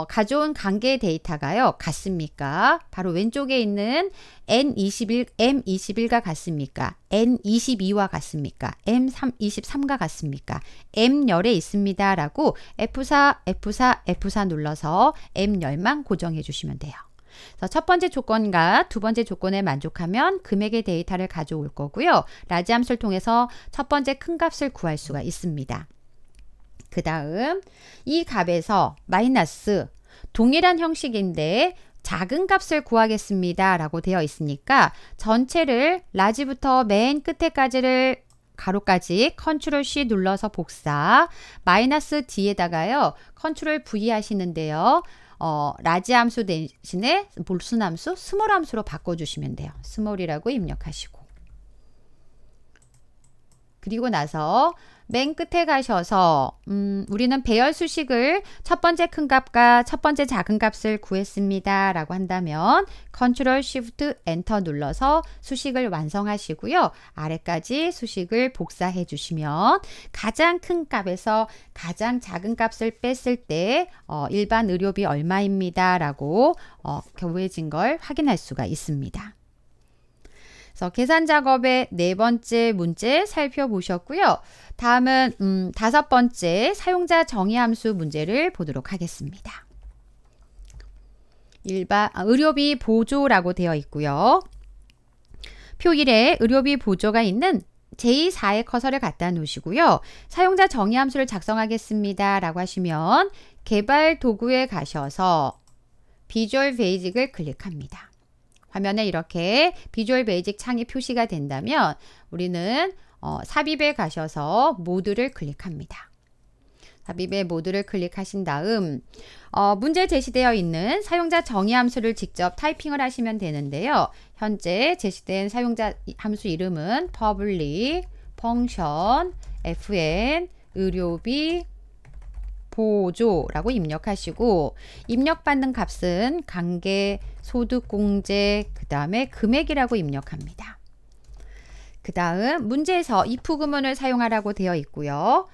가져온 관계 데이터가요. 같습니까? 바로 왼쪽에 있는 M21과 같습니까? N22와 같습니까? M23과 같습니까? M10에 있습니다. 라고 F4 눌러서 M10만 고정해 주시면 돼요. 그래서 첫 번째 조건과 두 번째 조건에 만족하면 금액의 데이터를 가져올 거고요. 라지 함수를 통해서 첫 번째 큰 값을 구할 수가 있습니다. 그 다음 이 값에서 마이너스 동일한 형식인데 작은 값을 구하겠습니다 라고 되어 있으니까 전체를 라지부터 맨 끝에까지를 가로까지 컨트롤 C 눌러서 복사 마이너스 D에다가요 컨트롤 V 하시는데요. 라지 함수 대신에 무슨 함수? 스몰 함수로 바꿔주시면 돼요. 스몰이라고 입력하시고 그리고 나서 맨 끝에 가셔서 우리는 배열 수식을 첫 번째 큰 값과 첫 번째 작은 값을 구했습니다 라고 한다면 컨트롤 Shift 엔터 눌러서 수식을 완성하시고요. 아래까지 수식을 복사해 주시면 가장 큰 값에서 가장 작은 값을 뺐을 때 일반 의료비 얼마입니다 라고 구해진 걸 확인할 수가 있습니다. 그래서 계산 작업의 네 번째 문제 살펴보셨고요. 다음은 다섯 번째 사용자 정의 함수 문제를 보도록 하겠습니다. 의료비 보조라고 되어 있고요. 표 1에 의료비 보조가 있는 j4의 커서를 갖다 놓으시고요. 사용자 정의 함수를 작성하겠습니다 라고 하시면 개발 도구에 가셔서 비주얼 베이직을 클릭합니다. 화면에 이렇게 비주얼 베이직 창이 표시가 된다면 우리는 삽입에 가셔서 모드를 클릭합니다. 삽입의 모드를 클릭하신 다음 문제 제시되어 있는 사용자 정의 함수를 직접 타이핑을 하시면 되는데요. 현재 제시된 사용자 함수 이름은 public function fn 의료비 보조라고 입력하시고 입력받는 값은 관계, 소득공제, 그 다음에 금액이라고 입력합니다. 그 다음 문제에서 if 구문을 사용하라고 되어 있고요.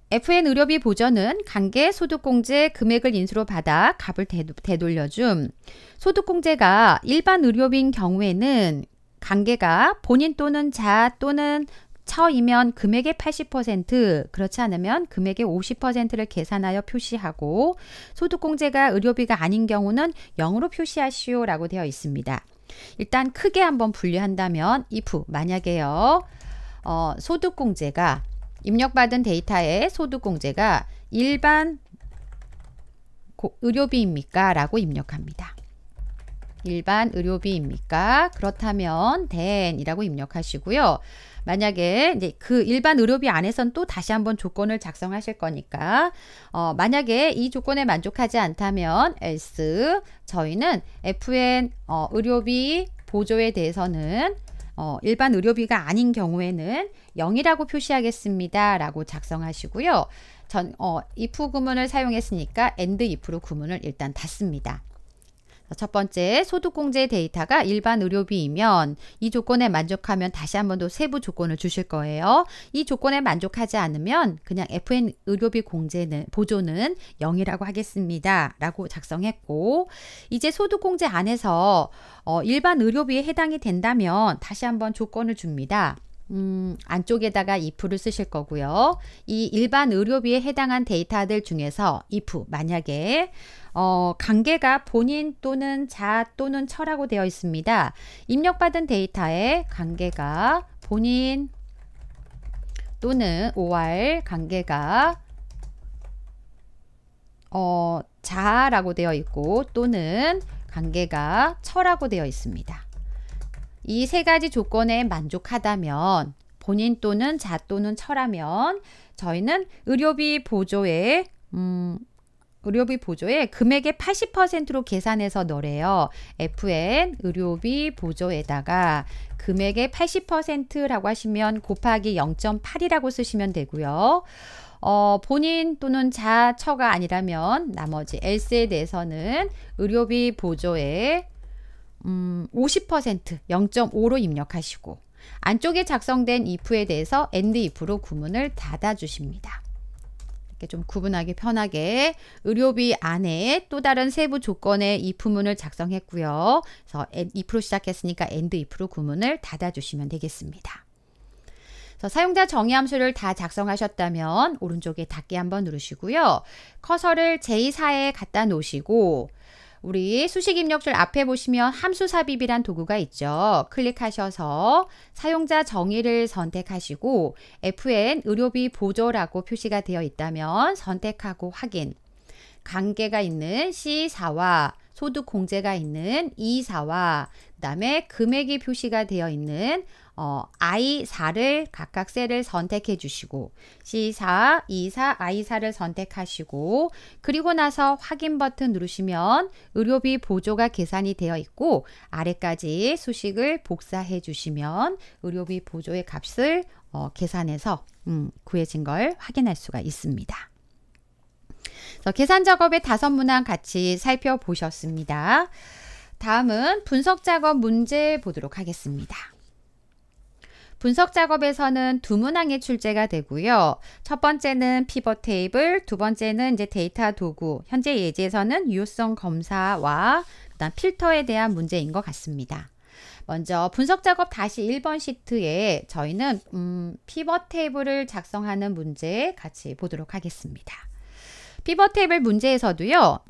FN 의료비 보전은 관계, 소득공제, 금액을 인수로 받아 값을 되돌려줌. 소득공제가 일반 의료비인 경우에는 관계가 본인 또는 자 또는 처이면 금액의 80%, 그렇지 않으면 금액의 50%를 계산하여 표시하고 소득공제가 의료비가 아닌 경우는 0으로 표시하시오 라고 되어 있습니다. 일단 크게 한번 분류한다면 if 만약에요. 소득공제가 입력받은 데이터의 소득공제가 일반 의료비입니까? 라고 입력합니다. 일반 의료비입니까? 그렇다면 then 이라고 입력하시고요. 만약에 이제 그 일반 의료비 안에선 또 다시 한번 조건을 작성하실 거니까 만약에 이 조건에 만족하지 않다면 else 저희는 FN 의료비 보조에 대해서는 일반 의료비가 아닌 경우에는 0이라고 표시하겠습니다. 라고 작성하시고요. if 구문을 사용했으니까 and if로 구문을 일단 닫습니다. 첫 번째, 소득공제 데이터가 일반 의료비이면 이 조건에 만족하면 다시 한 번 더 세부 조건을 주실 거예요. 이 조건에 만족하지 않으면 그냥 FN 의료비 보조는 0이라고 하겠습니다. 라고 작성했고 이제 소득공제 안에서 일반 의료비에 해당이 된다면 다시 한번 조건을 줍니다. 안쪽에다가 if를 쓰실 거고요. 이 일반 의료비에 해당한 데이터들 중에서 if 만약에 관계가 본인 또는 자 또는 처라고 되어 있습니다. 입력받은 데이터에 관계가 본인 또는 or 관계가 자라고 되어 있고 또는 관계가 처라고 되어 있습니다. 이 세 가지 조건에 만족하다면 본인 또는 자 또는 처라면 저희는 의료비 보조에 금액의 80%로 계산해서 넣으래요. FN 의료비 보조에다가 금액의 80%라고 하시면 곱하기 0.8이라고 쓰시면 되고요. 본인 또는 자, 처가 아니라면 나머지 else에 대해서는 의료비 보조에 50% 0.5로 입력하시고 안쪽에 작성된 if에 대해서 and if로 구문을 닫아 주십니다. 이렇게 좀 구분하기 편하게 의료비 안에 또 다른 세부 조건의 if문을 작성했고요. 그래서 if로 시작했으니까 and if로 구문을 닫아 주시면 되겠습니다. 그래서 사용자 정의 함수를 다 작성하셨다면 오른쪽에 닫기 한번 누르시고요. 커서를 제2사에 갖다 놓으시고 우리 수식 입력줄 앞에 보시면 함수 삽입이란 도구가 있죠. 클릭하셔서 사용자 정의를 선택하시고 FN 의료비 보조라고 표시가 되어 있다면 선택하고 확인. 관계가 있는 C4와 소득 공제가 있는 E4와 그 다음에 금액이 표시가 되어 있는 I4를 각각 셀을 선택해 주시고 C4, E4, I4를 선택하시고 그리고 나서 확인 버튼 누르시면 의료비 보조가 계산이 되어 있고 아래까지 수식을 복사해 주시면 의료비 보조의 값을 계산해서 구해진 걸 확인할 수가 있습니다. 그래서 계산 작업의 5문항 같이 살펴보셨습니다. 다음은 분석 작업 문제 보도록 하겠습니다. 분석 작업에서는 2문항의 출제가 되고요. 첫 번째는 피벗 테이블, 두 번째는 이제 데이터 도구. 현재 예제에서는 유효성 검사와 그다음 필터에 대한 문제인 것 같습니다. 먼저 분석 작업 다시 1번 시트에 저희는 피벗 테이블을 작성하는 문제 같이 보도록 하겠습니다. 피벗 테이블 문제에서도요.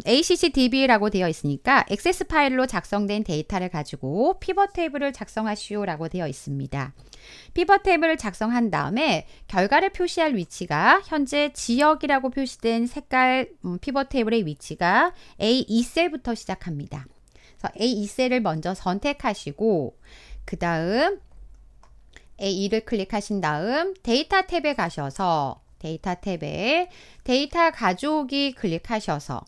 ACCDB라고 되어 있으니까 액세스 파일로 작성된 데이터를 가지고 피벗 테이블을 작성하시오 라고 되어 있습니다. 피벗 테이블을 작성한 다음에 결과를 표시할 위치가 현재 지역이라고 표시된 색깔 피벗 테이블의 위치가 A2셀부터 시작합니다. 그래서 A2셀을 먼저 선택하시고 그 다음 A2를 클릭하신 다음 데이터 탭에 가셔서 데이터 탭에 데이터 가져오기 클릭하셔서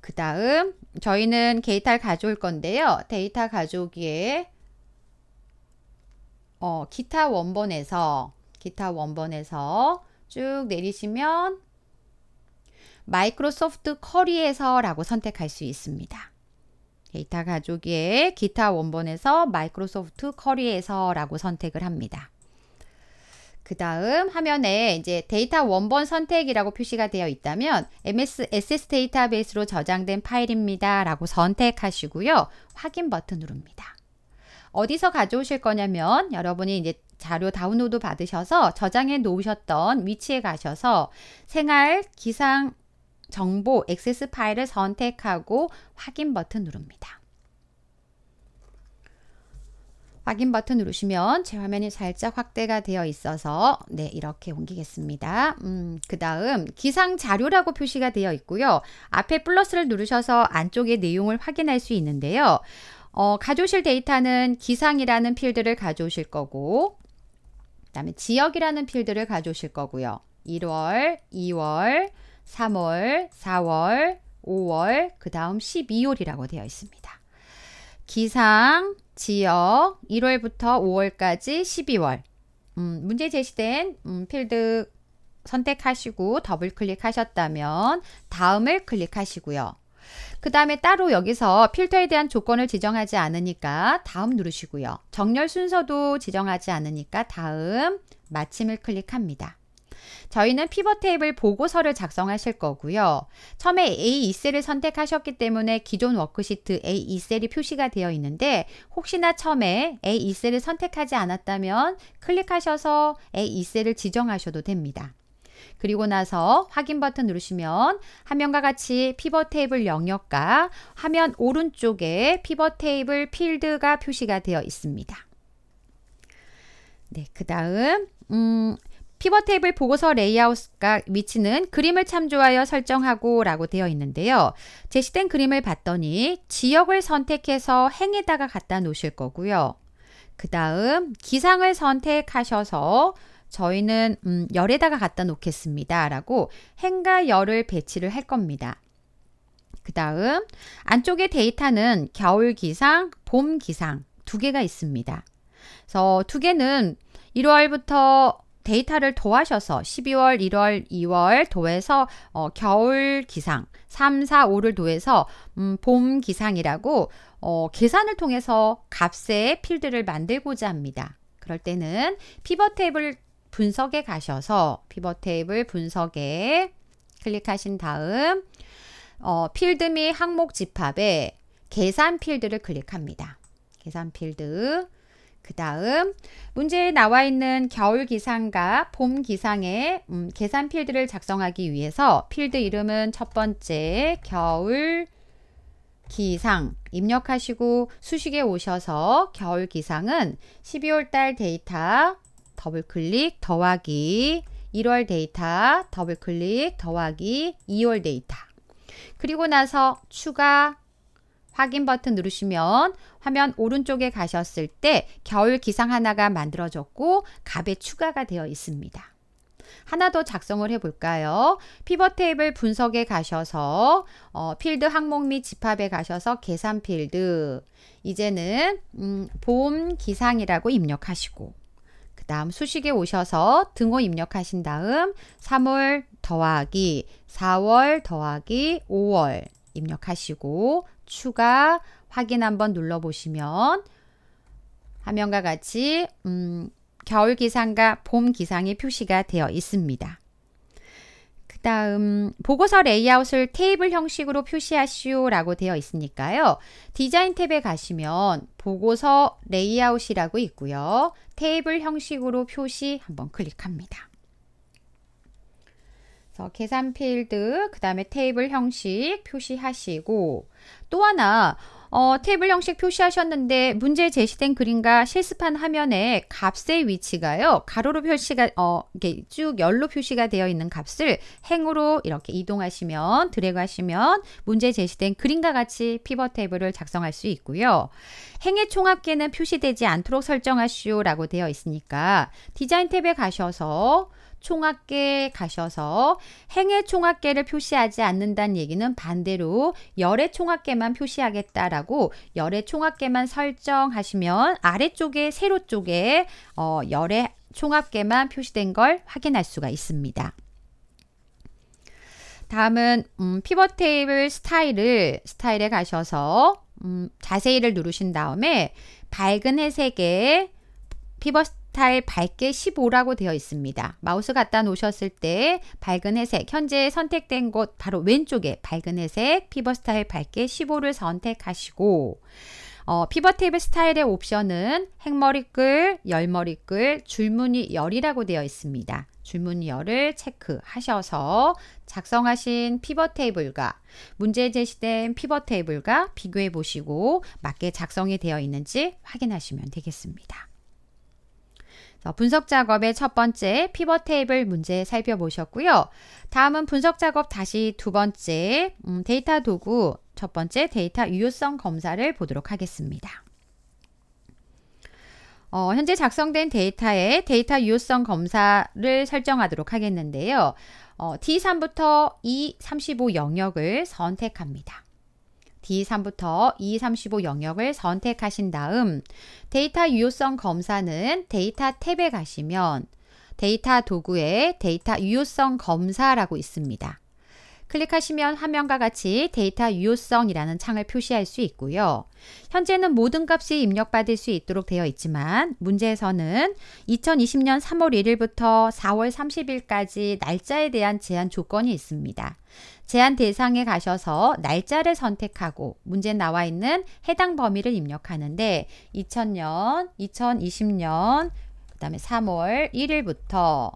그 다음 저희는 데이터를 가져올 건데요. 데이터 가져오기에 기타 원본에서 쭉 내리시면 마이크로소프트 커리에서 라고 선택할 수 있습니다. 데이터 가족의 기타 원본에서 마이크로소프트 커리에서 라고 선택을 합니다. 그 다음 화면에 이제 데이터 원본 선택이라고 표시가 되어 있다면 MS 데이터베이스로 저장된 파일입니다 라고 선택하시고요. 확인 버튼 누릅니다. 어디서 가져오실 거냐면 여러분이 이제 자료 다운로드 받으셔서 저장해 놓으셨던 위치에 가셔서 생활 기상 정보 액세스 파일을 선택하고 확인 버튼 누릅니다. 확인 버튼 누르시면 제 화면이 살짝 확대가 되어 있어서 네, 이렇게 옮기겠습니다. 그 다음 기상 자료라고 표시가 되어 있고요. 앞에 플러스를 누르셔서 안쪽의 내용을 확인할 수 있는데요. 가져오실 데이터는 기상이라는 필드를 가져오실 거고 그 다음에 지역이라는 필드를 가져오실 거고요. 1월, 2월, 3월, 4월, 5월, 그 다음 12월이라고 되어 있습니다. 기상, 지역, 1월부터 5월까지 12월. 문제 제시된 필드 선택하시고 더블 클릭하셨다면 다음을 클릭하시고요. 그 다음에 따로 여기서 필터에 대한 조건을 지정하지 않으니까 다음 누르시고요. 정렬 순서도 지정하지 않으니까 다음, 마침을 클릭합니다. 저희는 피벗 테이블 보고서를 작성하실 거고요. 처음에 A2셀을 선택하셨기 때문에 기존 워크시트 A2셀이 표시가 되어 있는데 혹시나 처음에 A2셀을 선택하지 않았다면 클릭하셔서 A2셀을 지정하셔도 됩니다. 그리고 나서 확인 버튼 누르시면 화면과 같이 피벗 테이블 영역과 화면 오른쪽에 피벗 테이블 필드가 표시가 되어 있습니다. 네, 그 다음 피벗 테이블 보고서 레이아웃과 위치는 그림을 참조하여 설정하고 라고 되어 있는데요. 제시된 그림을 봤더니 지역을 선택해서 행에다가 갖다 놓으실 거고요. 그 다음 기상을 선택하셔서 저희는 열에다가 갖다 놓겠습니다 라고 행과 열을 배치를 할 겁니다. 그 다음 안쪽에 데이터는 겨울 기상, 봄 기상 두 개가 있습니다. 그래서 두 개는 1월부터 데이터를 더하셔서 12월, 1월, 2월 더해서 겨울 기상, 3, 4, 5를 더해서 봄 기상이라고 계산을 통해서 값의 필드를 만들고자 합니다. 그럴 때는 피벗 테이블 분석에 가셔서 피벗 테이블 분석에 클릭하신 다음 필드 및 항목 집합에 계산 필드를 클릭합니다. 계산 필드. 그 다음 문제에 나와 있는 겨울 기상과 봄 기상의 계산 필드를 작성하기 위해서 필드 이름은 첫 번째 겨울 기상 입력하시고 수식에 오셔서 겨울 기상은 12월 달 데이터 더블 클릭 더하기 1월 데이터 더블 클릭 더하기 2월 데이터 그리고 나서 추가 확인 버튼 누르시면 화면 오른쪽에 가셨을 때 겨울 기상 하나가 만들어졌고 값에 추가가 되어 있습니다. 하나 더 작성을 해볼까요? 피벗 테이블 분석에 가셔서 필드 항목 및 집합에 가셔서 계산 필드 이제는 봄 기상이라고 입력하시고 그 다음 수식에 오셔서 등호 입력하신 다음 3월 더하기 4월 더하기 5월 입력하시고 추가 확인 한번 눌러보시면 화면과 같이 겨울 기상과 봄 기상이 표시가 되어 있습니다. 그 다음 보고서 레이아웃을 테이블 형식으로 표시하시오 라고 되어 있으니까요. 디자인 탭에 가시면 보고서 레이아웃이라고 있고요. 테이블 형식으로 표시 한번 클릭합니다. 그래서 계산 필드, 그 다음에 테이블 형식 표시하시고 또 하나 테이블 형식 표시하셨는데 문제 제시된 그림과 실습한 화면에 값의 위치가요. 가로로 표시가 이렇게 쭉 열로 표시가 되어 있는 값을 행으로 이렇게 이동하시면 드래그 하시면 문제 제시된 그림과 같이 피벗 테이블을 작성할 수 있고요. 행의 총합계는 표시되지 않도록 설정하시오 라고 되어 있으니까 디자인 탭에 가셔서 총합계 가셔서 행의 총합계를 표시하지 않는다는 얘기는 반대로 열의 총합계만 표시하겠다라고 열의 총합계만 설정하시면 아래쪽에 세로 쪽에 열의 총합계만 표시된 걸 확인할 수가 있습니다. 다음은 피벗 테이블 스타일에 가셔서 자세히를 누르신 다음에 밝은 회색에 피벗 스타일 밝게 15라고 되어 있습니다. 마우스 갖다 놓으셨을 때 밝은 회색, 현재 선택된 곳 바로 왼쪽에 밝은 회색 피벗 스타일 밝게 15를 선택하시고 피벗 테이블 스타일의 옵션은 행머리글, 열머리글, 줄무늬 열이라고 되어 있습니다. 줄무늬 열을 체크하셔서 작성하신 피벗 테이블과 문제 제시된 피벗 테이블과 비교해 보시고 맞게 작성이 되어 있는지 확인하시면 되겠습니다. 분석 작업의 첫 번째 피벗 테이블 문제 살펴보셨고요. 다음은 분석 작업 다시 두 번째 데이터 도구 첫 번째 데이터 유효성 검사를 보도록 하겠습니다. 현재 작성된 데이터의 데이터 유효성 검사를 설정하도록 하겠는데요. D3부터 E35 영역을 선택합니다. D3부터 E35 영역을 선택하신 다음 데이터 유효성 검사는 데이터 탭에 가시면 데이터 도구에 데이터 유효성 검사라고 있습니다. 클릭하시면 화면과 같이 데이터 유효성이라는 창을 표시할 수 있고요. 현재는 모든 값이 입력받을 수 있도록 되어 있지만 문제에서는 2020년 3월 1일부터 4월 30일까지 날짜에 대한 제한 조건이 있습니다. 제한 대상에 가셔서 날짜를 선택하고 문제에 나와 있는 해당 범위를 입력하는데 2000년, 2020년, 그 다음에 3월 1일부터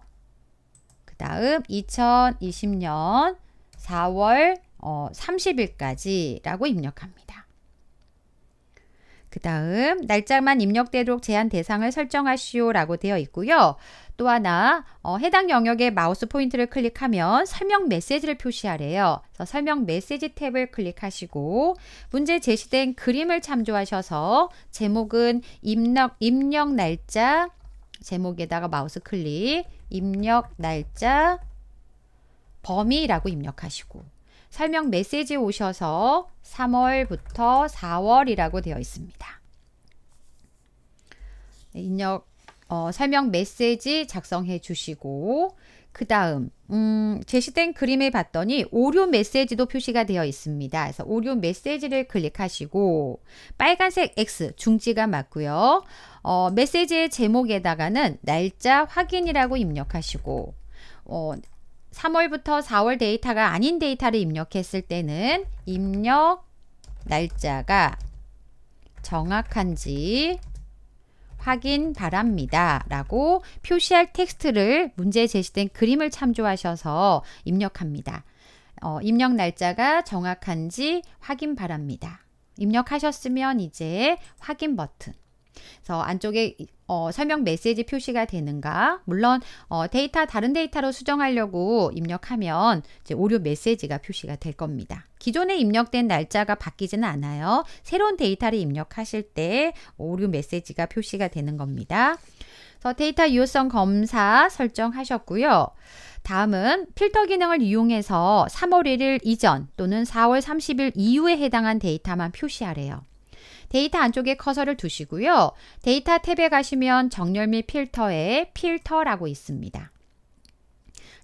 그 다음 2020년 4월 30일까지 라고 입력합니다. 그 다음 날짜만 입력되도록 제한 대상을 설정하시오 라고 되어 있고요. 또 하나 해당 영역에 마우스 포인트를 클릭하면 설명 메시지를 표시하래요. 그래서 설명 메시지 탭을 클릭하시고 문제 제시된 그림을 참조하셔서 제목은 입력 날짜 제목에다가 마우스 클릭 입력 날짜 범위라고 입력하시고 설명 메시지 오셔서 3월부터 4월이라고 되어 있습니다. 입력 설명 메시지 작성해 주시고 그 다음 제시된 그림을 봤더니 오류 메시지도 표시가 되어 있습니다. 그래서 오류 메시지를 클릭하시고 빨간색 X 중지가 맞고요. 메시지의 제목에다가는 날짜 확인이라고 입력하시고 3월부터 4월 데이터가 아닌 데이터를 입력했을 때는 입력 날짜가 정확한지 확인 바랍니다 라고 표시할 텍스트를 문제에 제시된 그림을 참조하셔서 입력합니다. 입력 날짜가 정확한지 확인 바랍니다. 입력하셨으면 이제 확인 버튼 그래서 안쪽에 설명 메시지 표시가 되는가 물론 다른 데이터로 수정하려고 입력하면 이제 오류 메시지가 표시가 될 겁니다. 기존에 입력된 날짜가 바뀌지는 않아요. 새로운 데이터를 입력하실 때 오류 메시지가 표시가 되는 겁니다. 그래서 데이터 유효성 검사 설정하셨고요. 다음은 필터 기능을 이용해서 3월 1일 이전 또는 4월 30일 이후에 해당한 데이터만 표시하래요. 데이터 안쪽에 커서를 두시고요. 데이터 탭에 가시면 정렬 및 필터에 필터라고 있습니다.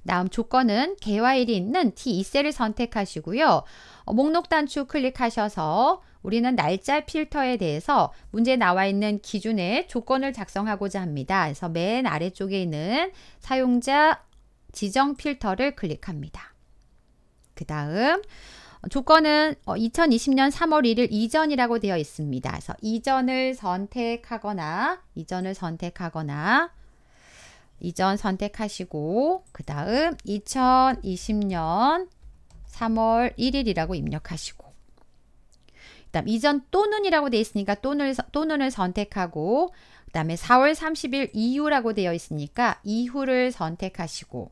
다음 조건은 개화일이 있는 T2셀을 선택하시고요. 목록 단추 클릭하셔서 우리는 날짜 필터에 대해서 문제에 나와 있는 기준의 조건을 작성하고자 합니다. 그래서 맨 아래쪽에 있는 사용자 지정 필터를 클릭합니다. 그 다음 조건은 2020년 3월 1일 이전이라고 되어 있습니다. 그래서 이전 선택하시고 그 다음 2020년 3월 1일이라고 입력하시고 그 다음 이전 또는이라고 되어 있으니까 또는을 선택하고 그 다음에 4월 30일 이후라고 되어 있으니까 이후를 선택하시고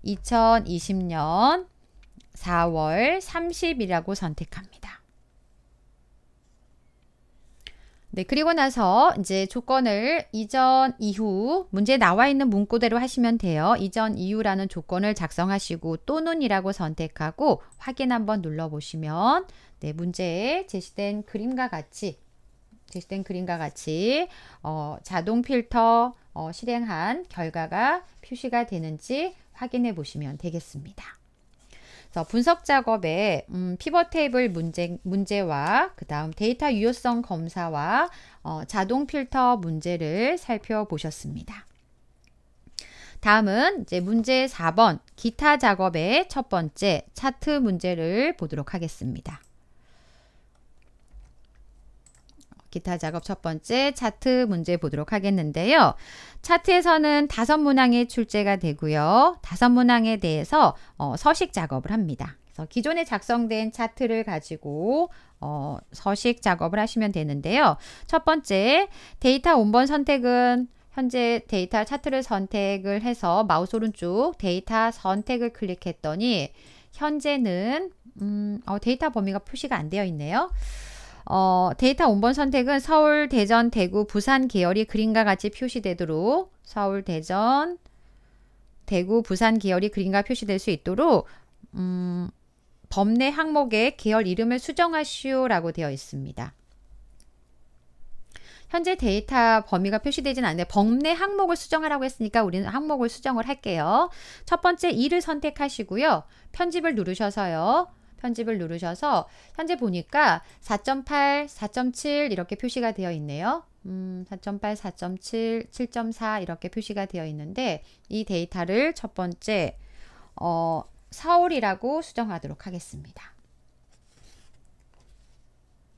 2020년 4월 30일이라고 선택합니다. 네, 그리고 나서 이제 조건을 이전, 이후 문제에 나와 있는 문구대로 하시면 돼요. 이전, 이후라는 조건을 작성하시고 또는이라고 선택하고 확인 한번 눌러보시면 네, 문제에 제시된 그림과 같이 제시된 그림과 같이 자동 필터 실행한 결과가 표시가 되는지 확인해 보시면 되겠습니다. 그래서 분석 작업에 피벗 테이블 문제와 그 다음 데이터 유효성 검사와 자동 필터 문제를 살펴보셨습니다. 다음은 이제 문제 4번 기타 작업의 첫 번째 차트 문제를 보도록 하겠습니다. 기타 작업 첫 번째 차트 문제 보도록 하겠는데요. 차트에서는 5문항이 출제가 되고요. 5문항에 대해서 서식 작업을 합니다. 그래서 기존에 작성된 차트를 가지고 서식 작업을 하시면 되는데요. 첫 번째 데이터 원본 선택은 현재 데이터 차트를 선택을 해서 마우스 오른쪽 데이터 선택을 클릭했더니 현재는 데이터 범위가 표시가 안 되어 있네요. 데이터 원본 선택은 서울, 대전, 대구, 부산 계열이 그림과 같이 표시되도록 서울, 대전, 대구, 부산 계열이 그림과 표시될 수 있도록 범내 항목의 계열 이름을 수정하시오라고 되어 있습니다. 현재 데이터 범위가 표시되지는 않는데 범내 항목을 수정하라고 했으니까 우리는 항목을 수정을 할게요. 첫 번째 2를 선택하시고요. 편집을 누르셔서요. 편집을 누르셔서 현재 보니까 4.8, 4.7 이렇게 표시가 되어 있네요. 4.8, 4.7, 7.4 이렇게 표시가 되어 있는데 이 데이터를 첫 번째 서울이라고 수정하도록 하겠습니다.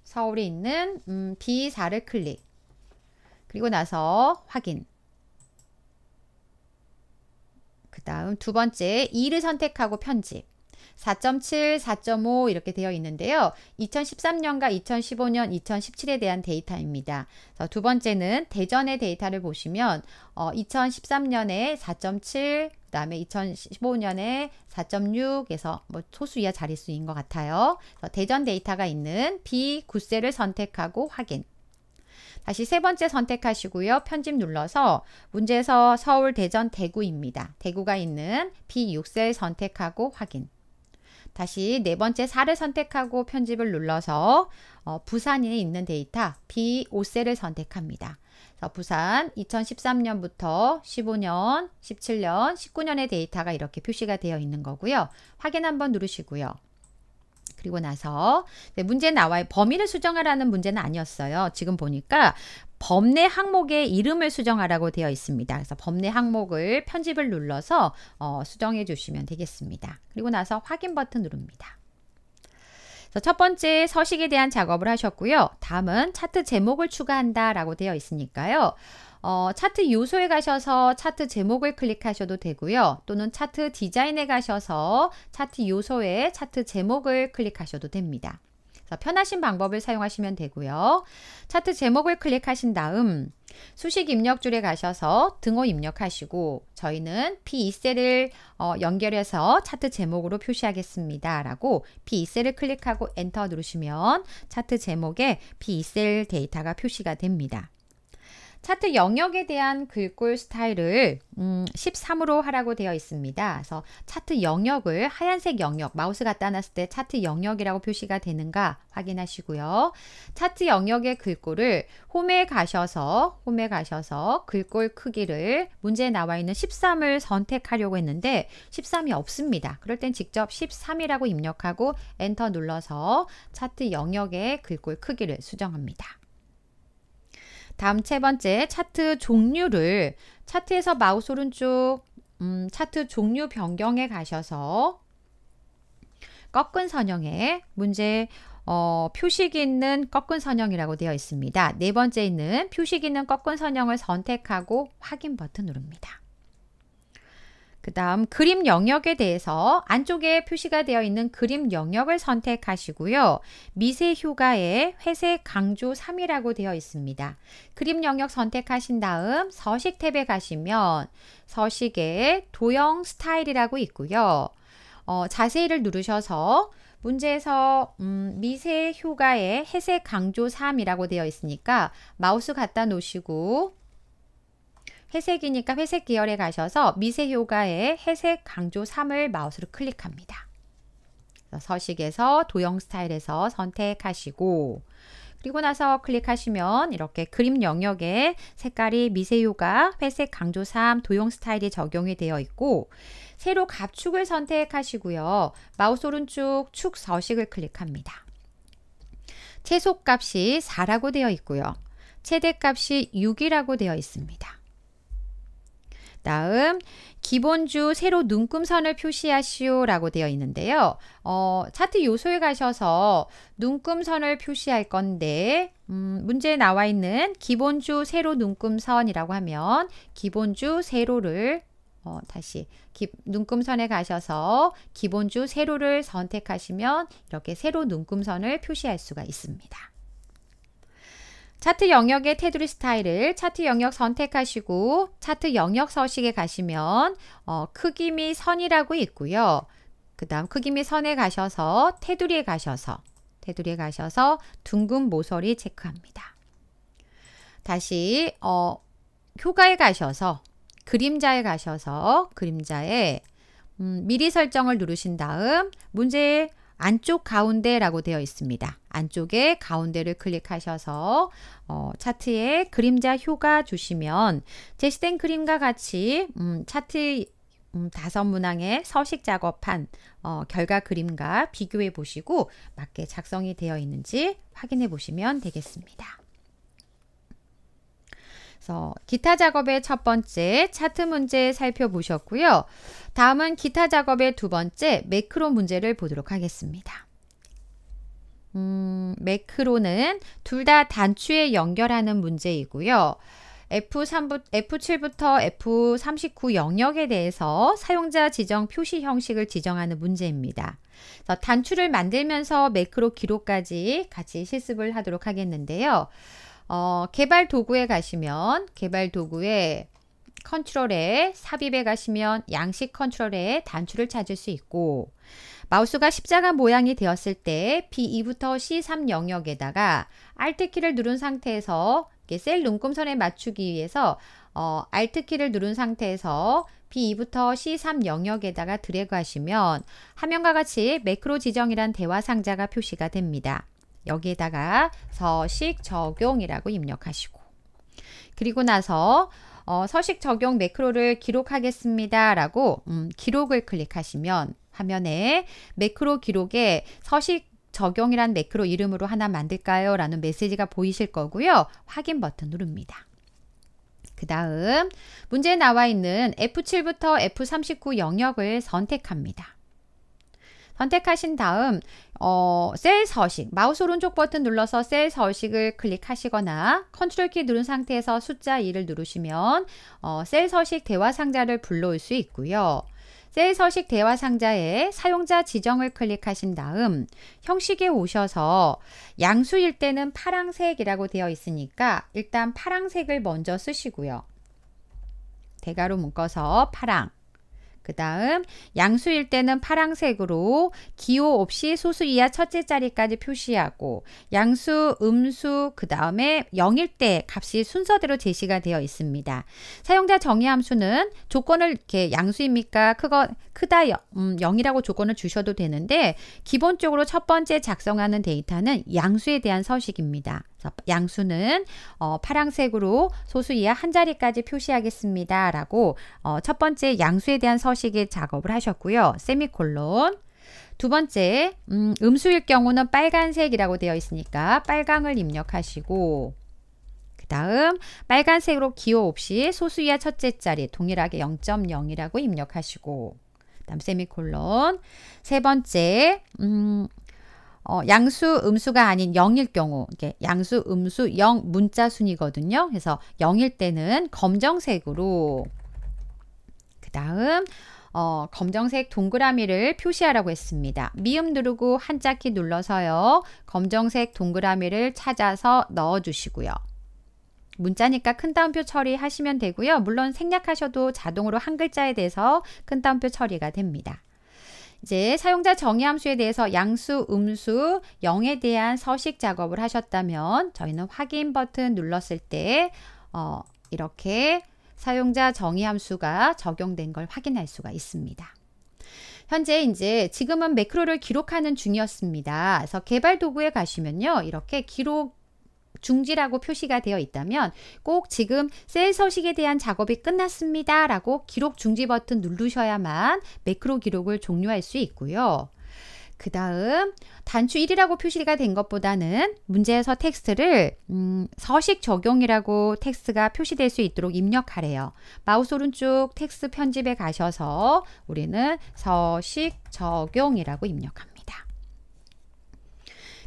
서울에 있는 B4를 클릭. 그리고 나서 확인. 그 다음 두 번째 2를 선택하고 편집. 4.7, 4.5 이렇게 되어 있는데요. 2013년과 2015년, 2017에 대한 데이터입니다. 두 번째는 대전의 데이터를 보시면 2013년에 4.7, 그 다음에 2015년에 4.6에서 뭐 소수 이하 자릿수인 것 같아요. 대전 데이터가 있는 B9셀을 선택하고 확인. 다시 세 번째 선택하시고요. 편집 눌러서 문제에서 서울, 대전, 대구입니다. 대구가 있는 B6셀 선택하고 확인. 다시 네 번째 4를 선택하고 편집을 눌러서 부산에 있는 데이터 B5셀을 선택합니다. 그래서 부산 2013년부터 15년, 17년, 19년의 데이터가 이렇게 표시가 되어 있는 거고요. 확인 한번 누르시고요. 그리고 나서 문제 나와요. 범위를 수정하라는 문제는 아니었어요. 지금 보니까 범내 항목의 이름을 수정하라고 되어 있습니다. 그래서 범내 항목을 편집을 눌러서 수정해 주시면 되겠습니다. 그리고 나서 확인 버튼 누릅니다. 그래서 첫 번째 서식에 대한 작업을 하셨고요. 다음은 차트 제목을 추가한다 라고 되어 있으니까요. 차트 요소에 가셔서 차트 제목을 클릭하셔도 되고요. 또는 차트 디자인에 가셔서 차트 요소에 차트 제목을 클릭하셔도 됩니다. 그래서 편하신 방법을 사용하시면 되고요. 차트 제목을 클릭하신 다음 수식 입력줄에 가셔서 등호 입력하시고 저희는 P2셀을 연결해서 차트 제목으로 표시하겠습니다. 라고 P2셀을 클릭하고 엔터 누르시면 차트 제목에 P2셀 데이터가 표시가 됩니다. 차트 영역에 대한 글꼴 스타일을 13으로 하라고 되어 있습니다. 그래서 차트 영역을 하얀색 영역, 마우스 갖다 놨을 때 차트 영역이라고 표시가 되는가 확인하시고요. 차트 영역의 글꼴을 홈에 가셔서 글꼴 크기를 문제에 나와 있는 13을 선택하려고 했는데 13이 없습니다. 그럴 땐 직접 13이라고 입력하고 엔터 눌러서 차트 영역의 글꼴 크기를 수정합니다. 다음 세 번째 차트 종류를 차트에서 마우스 오른쪽 차트 종류 변경에 가셔서 꺾은 선형에 문제 표식 있는 꺾은 선형이라고 되어 있습니다. 네 번째 있는 표식 있는 꺾은 선형을 선택하고 확인 버튼 누릅니다. 그 다음 그림 영역에 대해서 안쪽에 표시가 되어 있는 그림 영역을 선택하시고요. 미세 효과에 회색 강조 3이라고 되어 있습니다. 그림 영역 선택하신 다음 서식 탭에 가시면 서식에 도형 스타일이라고 있고요. 자세히를 누르셔서 문제에서 미세 효과에 회색 강조 3이라고 되어 있으니까 마우스 갖다 놓으시고 회색이니까 회색 계열에 가셔서 미세 효과의 회색 강조 3을 마우스로 클릭합니다. 서식에서 도형 스타일에서 선택하시고 그리고 나서 클릭하시면 이렇게 그림 영역에 색깔이 미세효과, 회색 강조 3, 도형 스타일이 적용이 되어 있고 세로 갑축을 선택하시고요. 마우스 오른쪽 축 서식을 클릭합니다. 최소값이 4라고 되어 있고요. 최대값이 6이라고 되어 있습니다. 다음 기본주 세로 눈금선을 표시하시오 라고 되어 있는데요. 차트 요소에 가셔서 눈금선을 표시할 건데 문제에 나와 있는 기본주 세로 눈금선이라고 하면 기본주 세로를 다시 눈금선에 가셔서 기본주 세로를 선택하시면 이렇게 세로 눈금선을 표시할 수가 있습니다. 차트 영역의 테두리 스타일을 차트 영역 선택하시고 차트 영역 서식에 가시면 크기 및 선이라고 있고요. 그 다음 크기 및 선에 가셔서 테두리에 가셔서 둥근 모서리 체크합니다. 다시 효과에 가셔서 그림자에 가셔서 그림자에 미리 설정을 누르신 다음 문제의 안쪽 가운데라고 되어 있습니다. 안쪽에 가운데를 클릭하셔서 차트에 그림자 효과 주시면 제시된 그림과 같이 차트 5문항의 서식 작업한 결과 그림과 비교해 보시고 맞게 작성이 되어 있는지 확인해 보시면 되겠습니다. 그래서 기타 작업의 첫 번째 차트 문제 살펴보셨고요. 다음은 기타 작업의 두 번째 매크로 문제를 보도록 하겠습니다. 매크로는 둘 다 단추에 연결하는 문제이고요. F7부터 F39 영역에 대해서 사용자 지정 표시 형식을 지정하는 문제입니다. 그래서 단추를 만들면서 매크로 기록까지 같이 실습을 하도록 하겠는데요. 개발 도구에 가시면 개발 도구에 컨트롤에 삽입에 가시면 양식 컨트롤에 단추를 찾을 수 있고 마우스가 십자가 모양이 되었을 때 B2부터 C3 영역에다가 Alt키를 누른 상태에서 셀 눈금선에 맞추기 위해서 Alt키를 누른 상태에서 B2부터 C3 영역에다가 드래그 하시면 화면과 같이 매크로 지정이란 대화 상자가 표시가 됩니다. 여기에다가 서식 적용이라고 입력하시고 그리고 나서 서식 적용 매크로를 기록하겠습니다 라고 기록을 클릭하시면 화면에 매크로 기록에 서식 적용이란 매크로 이름으로 하나 만들까요? 라는 메시지가 보이실 거고요. 확인 버튼 누릅니다. 그 다음 문제에 나와 있는 F7부터 F39 영역을 선택합니다. 선택하신 다음 셀 서식, 마우스 오른쪽 버튼 눌러서 셀 서식을 클릭하시거나 컨트롤 키 누른 상태에서 숫자 2를 누르시면 셀 서식 대화 상자를 불러올 수 있고요. 셀 서식 대화 상자에 사용자 지정을 클릭하신 다음 형식에 오셔서 양수일 때는 파랑색이라고 되어 있으니까 일단 파랑색을 먼저 쓰시고요. 대괄호 묶어서 파랑. 그 다음 양수일 때는 파랑색으로 기호 없이 소수 이하 첫째 자리까지 표시하고 양수, 음수, 그 다음에 0일 때 값이 순서대로 제시가 되어 있습니다. 사용자 정의 함수는 조건을 이렇게 양수입니까? 크다 0이라고 조건을 주셔도 되는데 기본적으로 첫 번째 작성하는 데이터는 양수에 대한 서식입니다. 양수는 파랑색으로 소수 이하 한 자리까지 표시하겠습니다 라고 첫 번째 양수에 대한 서식의 작업을 하셨고요. 세미콜론. 두 번째 음수일 경우는 빨간색이라고 되어 있으니까 빨강을 입력하시고 그 다음 빨간색으로 기호 없이 소수 이하 첫째 자리 동일하게 0.0이라고 입력하시고 그 다음 세미콜론. 세 번째 양수, 음수가 아닌 0일 경우, 이게 양수, 음수, 0 문자 순이거든요. 그래서 0일 때는 검정색으로, 그 다음, 검정색 동그라미를 표시하라고 했습니다. 미음 누르고 한자키 눌러서요. 검정색 동그라미를 찾아서 넣어주시고요. 문자니까 큰 따옴표 처리하시면 되고요. 물론 생략하셔도 자동으로 한 글자에 대해서 큰 따옴표 처리가 됩니다. 이제 사용자 정의 함수에 대해서 양수, 음수, 0에 대한 서식 작업을 하셨다면 저희는 확인 버튼 눌렀을 때 이렇게 사용자 정의 함수가 적용된 걸 확인할 수가 있습니다. 현재 이제 지금은 매크로를 기록하는 중이었습니다. 그래서 개발 도구에 가시면요. 이렇게 기록 중지라고 표시가 되어 있다면 꼭 지금 셀 서식에 대한 작업이 끝났습니다 라고 기록 중지 버튼 누르셔야만 매크로 기록을 종료할 수 있고요. 그 다음 단추 1이라고 표시가 된 것보다는 문제에서 텍스트를 서식 적용이라고 텍스트가 표시될 수 있도록 입력하래요. 마우스 오른쪽 텍스트 편집에 가셔서 우리는 서식 적용이라고 입력합니다.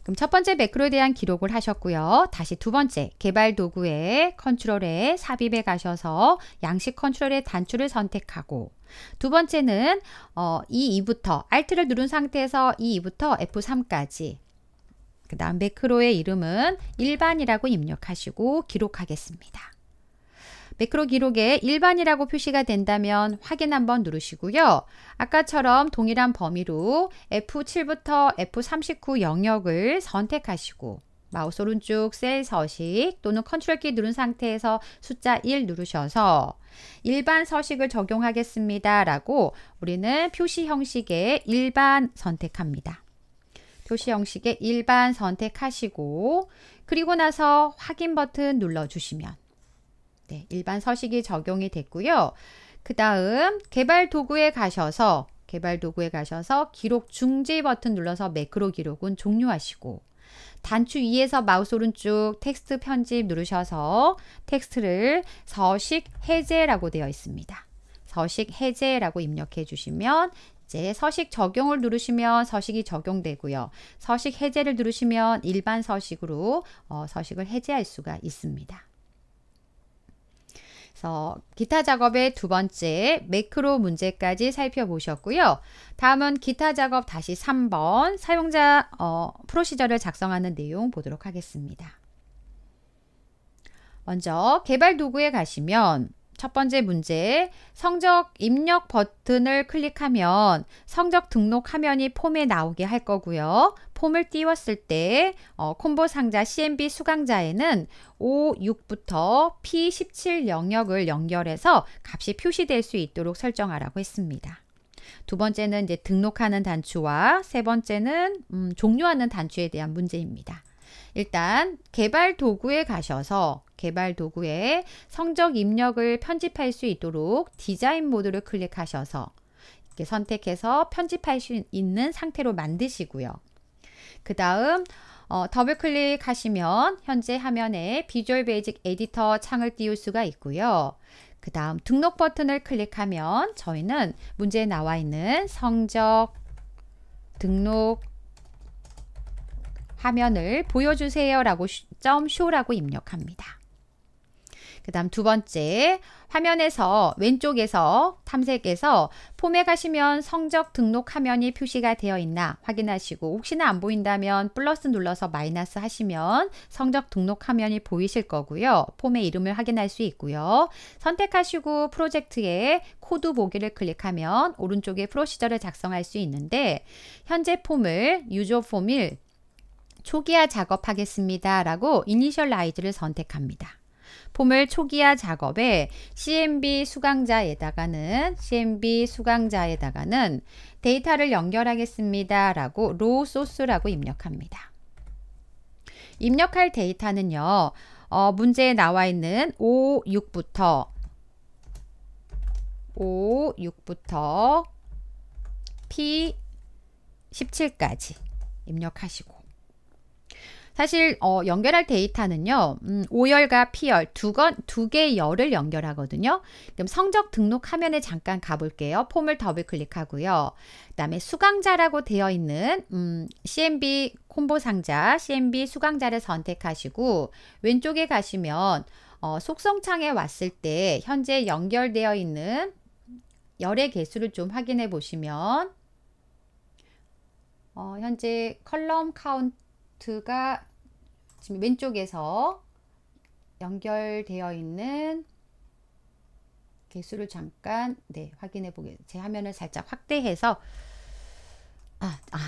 그럼 첫 번째 매크로에 대한 기록을 하셨고요. 다시 두 번째 개발 도구에 컨트롤에 삽입에 가셔서 양식 컨트롤의 단추를 선택하고 두 번째는 E2부터 Alt를 누른 상태에서 E2부터 F3까지 그 다음 매크로의 이름은 일반이라고 입력하시고 기록하겠습니다. 매크로 기록에 일반이라고 표시가 된다면 확인 한번 누르시고요. 아까처럼 동일한 범위로 F7부터 F39 영역을 선택하시고 마우스 오른쪽 셀 서식 또는 컨트롤 키 누른 상태에서 숫자 1 누르셔서 일반 서식을 적용하겠습니다 라고 우리는 표시 형식의 일반 선택합니다. 표시 형식의 일반 선택하시고 그리고 나서 확인 버튼 눌러주시면 네, 일반 서식이 적용이 됐고요. 그 다음 개발 도구에 가셔서 기록 중지 버튼 눌러서 매크로 기록은 종료하시고 단추 위에서 마우스 오른쪽 텍스트 편집 누르셔서 텍스트를 서식 해제라고 되어 있습니다. 서식 해제라고 입력해 주시면 이제 서식 적용을 누르시면 서식이 적용되고요. 서식 해제를 누르시면 일반 서식으로 서식을 해제할 수가 있습니다. 그래서 기타 작업의 두 번째 매크로 문제까지 살펴보셨고요. 다음은 기타 작업 다시 3번 사용자 프로시저를 작성하는 내용 보도록 하겠습니다. 먼저 개발 도구에 가시면 첫 번째 문제 성적 입력 버튼을 클릭하면 성적 등록 화면이 폼에 나오게 할 거고요. 폼을 띄웠을 때 콤보 상자 CMB 수강자에는 O6부터 P17 영역을 연결해서 값이 표시될 수 있도록 설정하라고 했습니다. 두 번째는 이제 등록하는 단추와 세 번째는 종료하는 단추에 대한 문제입니다. 일단 개발 도구에 가셔서 개발 도구에 성적 입력을 편집할 수 있도록 디자인 모드를 클릭하셔서 이렇게 선택해서 편집할 수 있는 상태로 만드시고요. 그 다음 더블 클릭하시면 현재 화면에 비주얼 베이직 에디터 창을 띄울 수가 있고요. 그 다음 등록 버튼을 클릭하면 저희는 문제에 나와 있는 성적 등록 화면을 보여주세요 라고 .show라고 입력합니다. 그 다음 두 번째 화면에서 왼쪽에서 탐색에서 폼에 가시면 성적 등록 화면이 표시가 되어 있나 확인하시고 혹시나 안 보인다면 플러스 눌러서 마이너스 하시면 성적 등록 화면이 보이실 거고요. 폼의 이름을 확인할 수 있고요. 선택하시고 프로젝트에 코드 보기를 클릭하면 오른쪽에 프로시저를 작성할 수 있는데 현재 폼을 유저 폼 1 초기화 작업하겠습니다 라고 이니셜라이즈를 선택합니다. 폼을 초기화 작업에 CMB 수강자에다가는 데이터를 연결하겠습니다 라고 로우 소스라고 입력합니다. 입력할 데이터는요. 문제에 나와 있는 O6부터 P17까지 입력하시고 사실 연결할 데이터는요. O열과 P열 두 개의 열을 연결하거든요. 그럼 성적 등록 화면에 잠깐 가볼게요. 폼을 더블 클릭하고요. 그 다음에 수강자라고 되어 있는 CMB 콤보 상자 CMB 수강자를 선택하시고 왼쪽에 가시면 속성창에 왔을 때 현재 연결되어 있는 열의 개수를 좀 확인해 보시면 현재 컬럼 카운트가 지금 왼쪽에서 연결되어 있는 개수를 잠깐 확인해 보겠습니다. 제 화면을 살짝 확대해서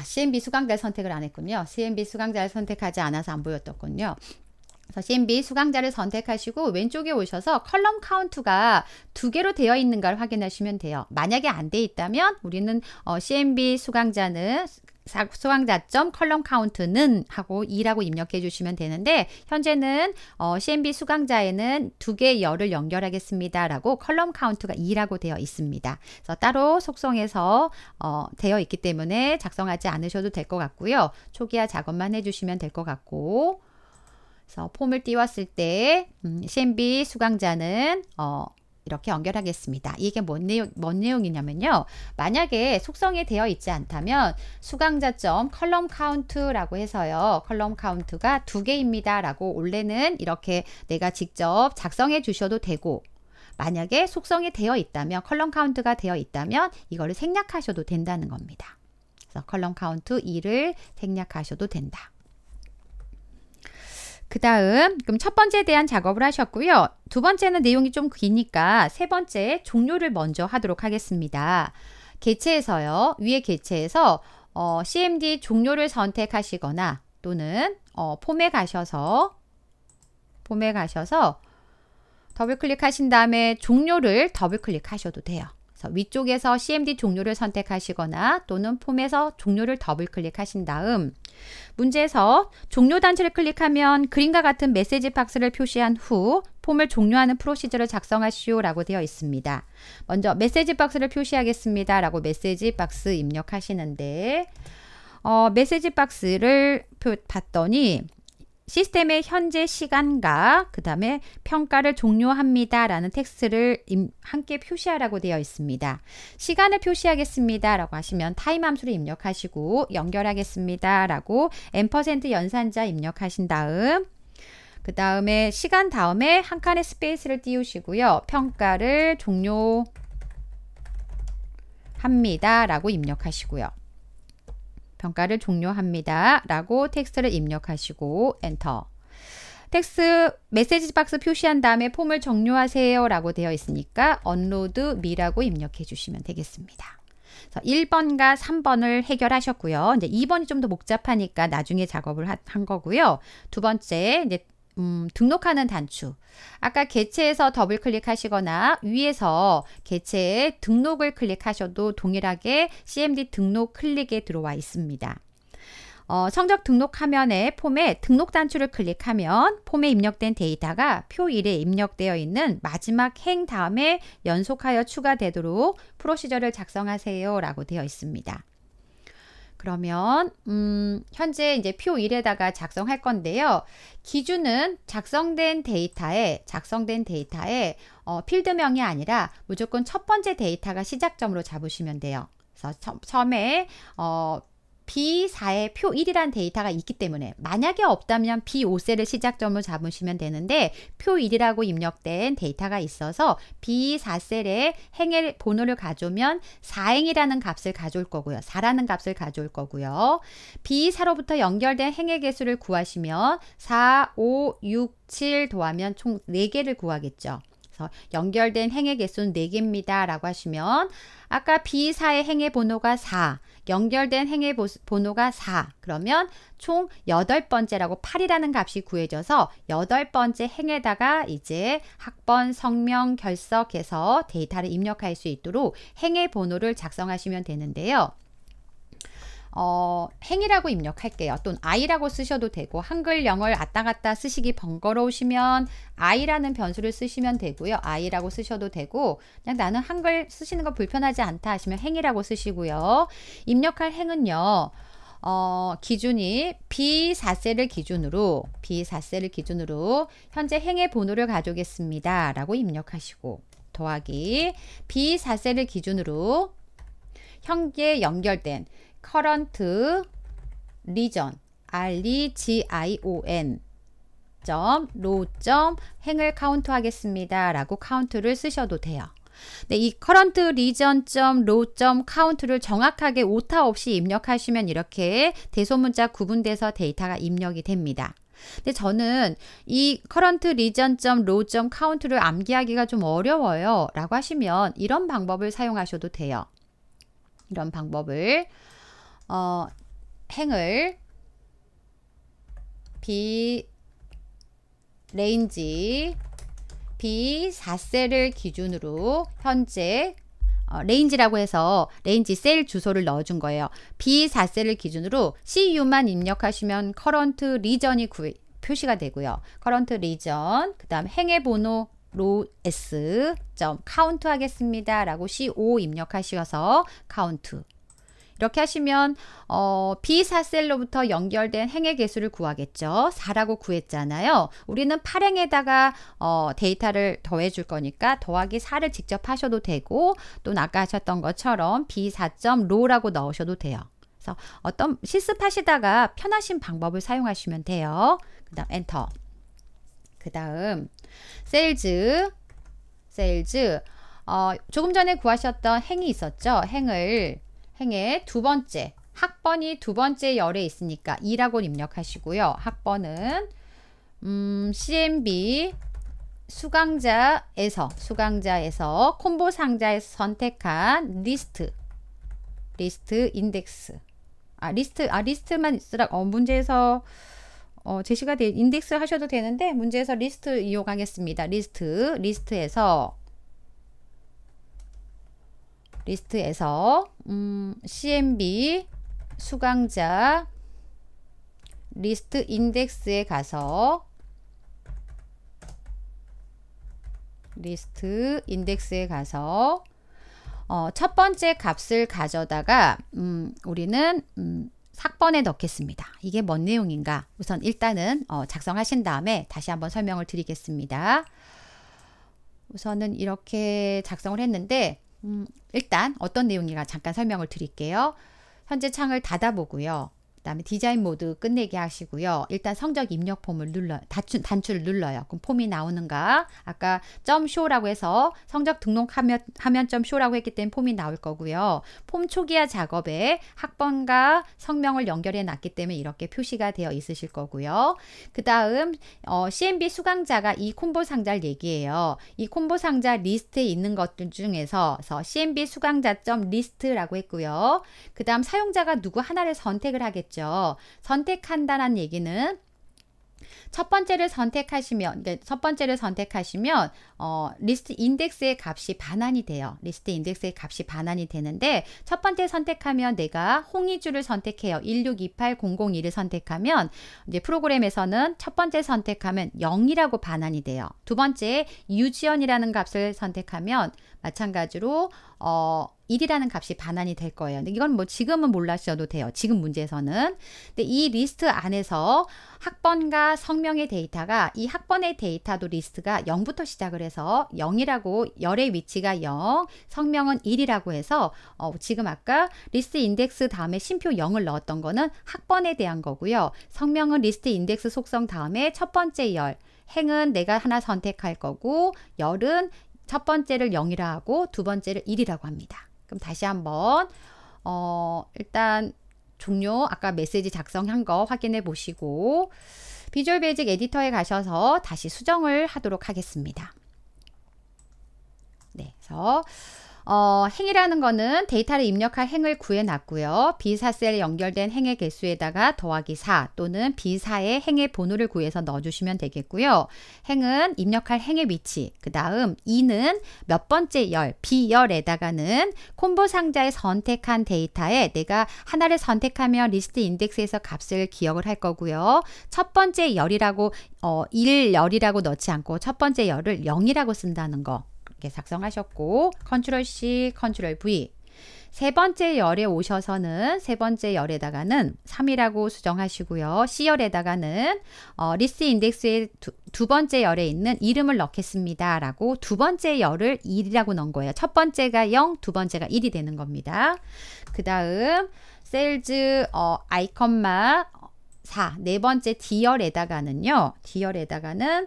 CMB 수강자를 선택을 안 했군요. CMB 수강자를 선택하지 않아서 안 보였더군요. 그래서 CMB 수강자를 선택하시고 왼쪽에 오셔서 컬럼 카운트가 2개로 되어 있는가를 확인하시면 돼요. 만약에 안 돼 있다면 우리는 CMB 수강자는 수강자점 컬럼 카운트는 하고 2라고 입력해 주시면 되는데 현재는 CMB 수강자에는 2개의 열을 연결하겠습니다 라고 컬럼 카운트가 2라고 되어 있습니다. 그래서 따로 속성에서 되어 있기 때문에 작성하지 않으셔도 될 것 같고요. 초기화 작업만 해주시면 될 것 같고, 그래서 폼을 띄웠을 때 CMB 수강자는 이렇게 연결하겠습니다. 이게 뭔 내용이냐면요. 만약에 속성이 되어 있지 않다면 수강자점 컬럼 카운트라고 해서요. 컬럼 카운트가 2개입니다 라고 원래는 이렇게 내가 직접 작성해 주셔도 되고, 만약에 속성이 되어 있다면, 컬럼 카운트가 되어 있다면 이거를 생략하셔도 된다는 겁니다. 그래서 컬럼 카운트 2를 생략하셔도 된다. 그 다음, 그럼 첫 번째에 대한 작업을 하셨고요. 두 번째는 내용이 좀 기니까 세 번째 종료를 먼저 하도록 하겠습니다. 개체에서요. 위에 개체에서 CMD 종료를 선택하시거나 또는 폼에 가셔서 더블 클릭하신 다음에 종료를 더블 클릭하셔도 돼요. 그래서 위쪽에서 CMD 종료를 선택하시거나 또는 폼에서 종료를 더블 클릭하신 다음 문제에서 종료 단추를 클릭하면 그림과 같은 메시지 박스를 표시한 후 폼을 종료하는 프로시저를 작성하시오 라고 되어 있습니다. 먼저 메시지 박스를 표시하겠습니다 라고 메시지 박스 입력하시는데 메시지 박스를 봤더니 시스템의 현재 시간과 그 다음에 평가를 종료합니다 라는 텍스트를 함께 표시하라고 되어 있습니다. 시간을 표시하겠습니다 라고 하시면 타임 함수를 입력하시고 연결하겠습니다 라고 &% 연산자 입력하신 다음 그 다음에 시간 다음에 한 칸의 스페이스를 띄우시고요. 평가를 종료합니다 라고 입력하시고요. 평가를 종료합니다 라고 텍스트를 입력하시고 엔터. 텍스트 메시지 박스 표시한 다음에 폼을 종료하세요 라고 되어 있으니까 언로드 미라고 입력해 주시면 되겠습니다. 1번과 3번을 해결하셨고요. 이제 2번이 좀 더 복잡하니까 나중에 작업을 한 거고요. 두 번째 이제 등록하는 단추. 아까 개체에서 더블 클릭하시거나 위에서 개체에 등록을 클릭하셔도 동일하게 CMD 등록 클릭에 들어와 있습니다. 성적 등록 화면에 폼에 등록 단추를 클릭하면 폼에 입력된 데이터가 표 1에 입력되어 있는 마지막 행 다음에 연속하여 추가되도록 프로시저를 작성하세요 라고 되어 있습니다. 그러면 현재 이제 표 1에다가 작성할 건데요. 기준은 작성된 데이터에 필드명이 아니라 무조건 첫 번째 데이터가 시작점으로 잡으시면 돼요. 그래서 처음에 B4에 표 1이라는 데이터가 있기 때문에 만약에 없다면 B5셀을 시작점으로 잡으시면 되는데 표 1이라고 입력된 데이터가 있어서 B4셀에 행의 번호를 가져오면 4행이라는 값을 가져올 거고요. 4라는 값을 가져올 거고요. B4로부터 연결된 행의 개수를 구하시면 4, 5, 6, 7 더하면 총 4개를 구하겠죠. 그래서 연결된 행의 개수는 4개입니다 라고 하시면 아까 B4의 행의 번호가 4, 연결된 행의 번호가 4, 그러면 총 8번째라고 8이라는 값이 구해져서 8번째 행에다가 이제 학번, 성명, 결석해서 데이터를 입력할 수 있도록 행의 번호를 작성하시면 되는데요. 행이라고 입력할게요. 또는 i라고 쓰셔도 되고 한글 영어를 왔다 갔다 쓰시기 번거로우시면 i라는 변수를 쓰시면 되고요. i라고 쓰셔도 되고 그냥 나는 한글 쓰시는 거 불편하지 않다 하시면 행이라고 쓰시고요. 입력할 행은요. 기준이 B4셀을 기준으로 현재 행의 번호를 가져오겠습니다 라고 입력하시고 더하기 B4셀을 기준으로 현재 연결된 current region region row 행을 카운트 하겠습니다 라고 카운트를 쓰셔도 돼요. 네, 이 current region row count를 정확하게 오타 없이 입력하시면 이렇게 대소문자 구분돼서 데이터가 입력이 됩니다. 근데 저는 이 current region row count를 암기하기가 좀 어려워요 라고 하시면 이런 방법을 사용하셔도 돼요. 이런 방법을 행을 레인지 B4셀을 기준으로 현재 레인지라고 해서 레인지 셀 주소를 넣어준 거예요. B4셀을 기준으로 CU만 입력하시면 커런트 리전이 표시가 되고요. 커런트 리전, 그 다음 행의 번호 로 S 카운트 하겠습니다 라고 C5 입력하셔서 카운트. 이렇게 하시면 B4셀로부터 연결된 행의 개수를 구하겠죠. 4라고 구했잖아요. 우리는 8행에다가 데이터를 더해 줄 거니까 더하기 4를 직접 하셔도 되고, 또 아까 하셨던 것처럼 B4.row라고 넣으셔도 돼요. 그래서 어떤 실습하시다가 편하신 방법을 사용하시면 돼요. 그 다음 엔터. 그 다음 세일즈 조금 전에 구하셨던 행이 있었죠. 행의 두 번째, 학번이 두 번째 열에 있으니까 2라고 입력하시고요. 학번은 CMB 수강자에서 콤보 상자에서 선택한 리스트 인덱스 리스트만 있으라 문제에서 제시가 돼 인덱스 하셔도 되는데 문제에서 리스트 이용하겠습니다. 리스트에서 CMB 수강자 리스트 인덱스에 가서 첫 번째 값을 가져다가 우리는 학번에 넣겠습니다. 이게 뭔 내용인가? 우선 일단은 작성하신 다음에 다시 한번 설명을 드리겠습니다. 우선은 이렇게 작성을 했는데 일단 어떤 내용인가 잠깐 설명을 드릴게요. 현재 창을 닫아보고요. 그 다음에 디자인 모드 끝내게 하시고요. 일단 성적 입력 폼을 눌러요. 단추를 눌러요. 그럼 폼이 나오는가? 아까 .show라고 해서 성적 등록하면 .show라고 했기 때문에 폼이 나올 거고요. 폼 초기화 작업에 학번과 성명을 연결해 놨기 때문에 이렇게 표시가 되어 있으실 거고요. 그 다음 CMB 수강자가 이 콤보 상자를 얘기해요. 이 콤보 상자 리스트에 있는 것들 중에서 CMB 수강자.list라고 했고요. 그 다음 사용자가 누구 하나를 선택을 하겠죠. 선택한다는 얘기는 첫 번째를 선택하시면 리스트 인덱스의 값이 반환이 돼요. 리스트 인덱스의 값이 반환이 되는데 첫 번째 선택하면 내가 홍희주를 선택해요. 1628001을 선택하면 이제 프로그램에서는 첫 번째 선택하면 0이라고 반환이 돼요. 두 번째 유지연이라는 값을 선택하면 마찬가지로 1이라는 값이 반환이 될 거예요. 근데 이건 뭐 지금은 몰라셔도 돼요. 지금 문제에서는. 근데 이 리스트 안에서 학번과 성명의 데이터가 이 학번의 데이터도 리스트가 0부터 시작을 해서 0이라고 열의 위치가 0, 성명은 1이라고 해서 지금 아까 리스트 인덱스 다음에 쉼표 0을 넣었던 거는 학번에 대한 거고요. 성명은 리스트 인덱스 속성 다음에 첫 번째 열, 행은 내가 하나 선택할 거고 열은 첫 번째를 0이라 하고 두 번째를 1이라고 합니다. 그럼 다시 한번 일단 종료 아까 메시지 작성한 거 확인해 보시고 비주얼 베이직 에디터에 가셔서 다시 수정을 하도록 하겠습니다. 네, 그래서 행이라는 거는 데이터를 입력할 행을 구해놨고요. B4셀에 연결된 행의 개수에다가 더하기 4 또는 B4의 행의 번호를 구해서 넣어주시면 되겠고요. 행은 입력할 행의 위치, 그 다음 2는 몇 번째 열, B열에다가는 콤보 상자에 선택한 데이터에 내가 하나를 선택하면 리스트 인덱스에서 값을 기억을 할 거고요. 첫 번째 열이라고 1열이라고 넣지 않고 첫 번째 열을 0이라고 쓴다는 거. 작성하셨고 컨트롤 C, 컨트롤 V 세 번째 열에 오셔서는 세 번째 열에다가는 3이라고 수정하시고요. C열에다가는 리스트 인덱스의 두 번째 열에 있는 이름을 넣겠습니다 라고 두 번째 열을 1이라고 넣은 거예요. 첫 번째가 0, 두 번째가 1이 되는 겁니다. 그 다음 세일즈 아이컨마 4 네 번째 D열에다가는요. D열에다가는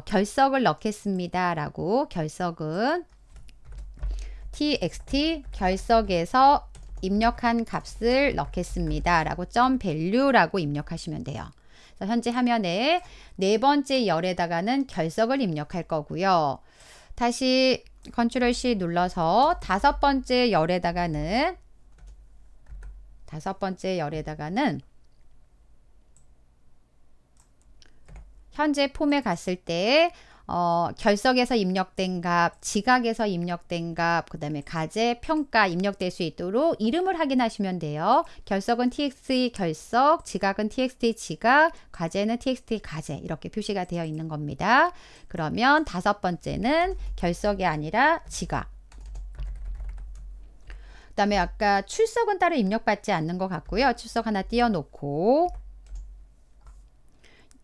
결석을 넣겠습니다 라고 결석은 txt 결석에서 입력한 값을 넣겠습니다 라고 .value라고 입력하시면 돼요. 그래서 현재 화면에 네 번째 열에다가는 결석을 입력할 거고요. 다시 컨트롤 C 눌러서 다섯 번째 열에다가는 현재 폼에 갔을 때 결석에서 입력된 값, 지각에서 입력된 값, 그 다음에 가제, 평가 입력될 수 있도록 이름을 확인하시면 돼요. 결석은 txt 결석, 지각은 txt 지각, 가제는 txt 가제 이렇게 표시가 되어 있는 겁니다. 그러면 5번째는 결석이 아니라 지각. 그 다음에 아까 출석은 따로 입력받지 않는 것 같고요. 출석 하나 띄워놓고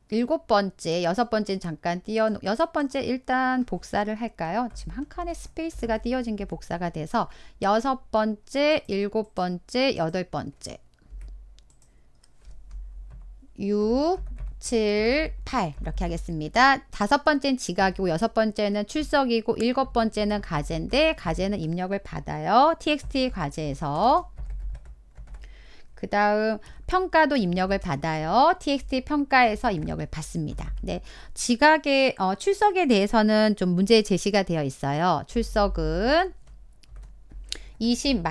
7번째, 6번째는 잠깐 띄워놓고 6번째 일단 복사를 할까요? 지금 한 칸에 스페이스가 띄어진 게 복사가 돼서 6번째, 7번째, 8번째 6, 7, 8 이렇게 하겠습니다. 5번째는 지각이고 6번째는 출석이고 7번째는 가제인데 가제는 입력을 받아요. txt 과제에서. 그 다음 평가도 입력을 받아요. txt 평가에서 입력을 받습니다. 네, 지각의 출석에 대해서는 좀 문제 제시가 되어 있어요. 출석은 20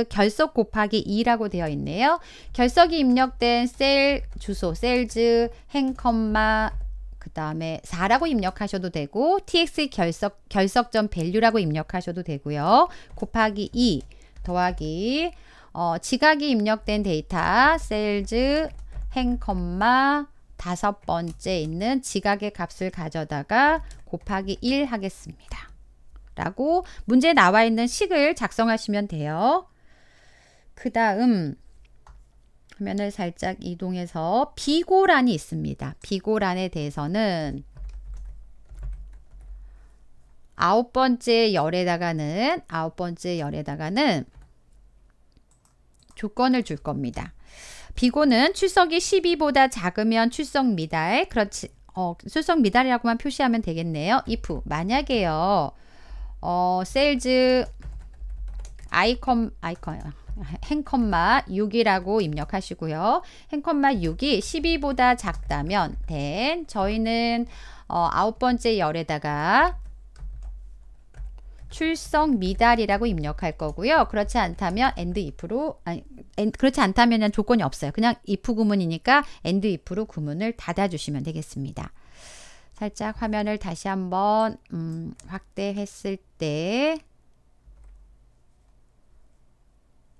결석 곱하기 2라고 되어 있네요. 결석이 입력된 셀 주소, 셀즈, 행컴마, 그 다음에 4라고 입력하셔도 되고 txt 결석점 밸류라고 입력하셔도 되고요. 곱하기 2 더하기 지각이 입력된 데이터 셀즈, 행컴마 5번째 있는 지각의 값을 가져다가 곱하기 1 하겠습니다. 라고 문제에 나와 있는 식을 작성하시면 돼요. 그 다음 화면을 살짝 이동해서 비고란이 있습니다. 비고란에 대해서는 9번째 열에다가는 조건을 줄 겁니다. 비고는 출석이 12보다 작으면 출석 미달, 출석 미달이라고만 표시하면 되겠네요. if 만약에요. 셀즈 행컴마 6이라고 입력하시고요. 행컴마 6이 12보다 작다면 then 저희는 9번째 열에다가 출석 미달이라고 입력할 거고요. 그렇지 않다면 그렇지 않다면 조건이 없어요. 그냥 if 구문이니까 and if로 구문을 닫아주시면 되겠습니다. 살짝 화면을 다시 한번 확대했을 때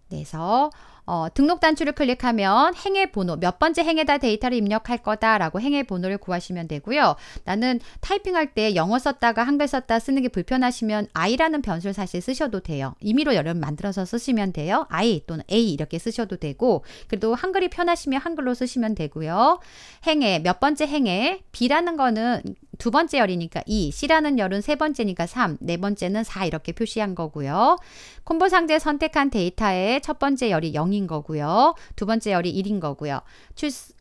그래서 등록 단추를 클릭하면 행의 번호, 몇 번째 행에다 데이터를 입력할 거다라고 행의 번호를 구하시면 되고요. 나는 타이핑할 때 영어 썼다가 한글 썼다 쓰는 게 불편하시면 i라는 변수를 사실 쓰셔도 돼요. 임의로 여러분 만들어서 쓰시면 돼요. i 또는 a 이렇게 쓰셔도 되고 그래도 한글이 편하시면 한글로 쓰시면 되고요. 행에, 몇 번째 행에, b라는 거는 2번째 열이니까 2, C라는 열은 3번째니까 3, 4번째는 4 이렇게 표시한 거고요. 콤보 상자에 선택한 데이터의 첫 번째 열이 0인 거고요. 두 번째 열이 1인 거고요.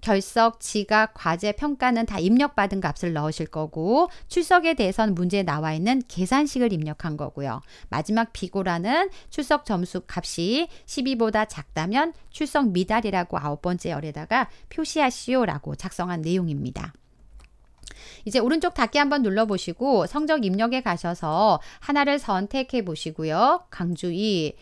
결석, 지각, 과제, 평가는 다 입력받은 값을 넣으실 거고 출석에 대해서는 문제에 나와 있는 계산식을 입력한 거고요. 마지막 비고라는 출석 점수 값이 12보다 작다면 출석 미달이라고 9번째 열에다가 표시하시오라고 작성한 내용입니다. 이제 오른쪽 닫기 한번 눌러보시고 성적 입력에 가셔서 하나를 선택해 보시고요. 강주의,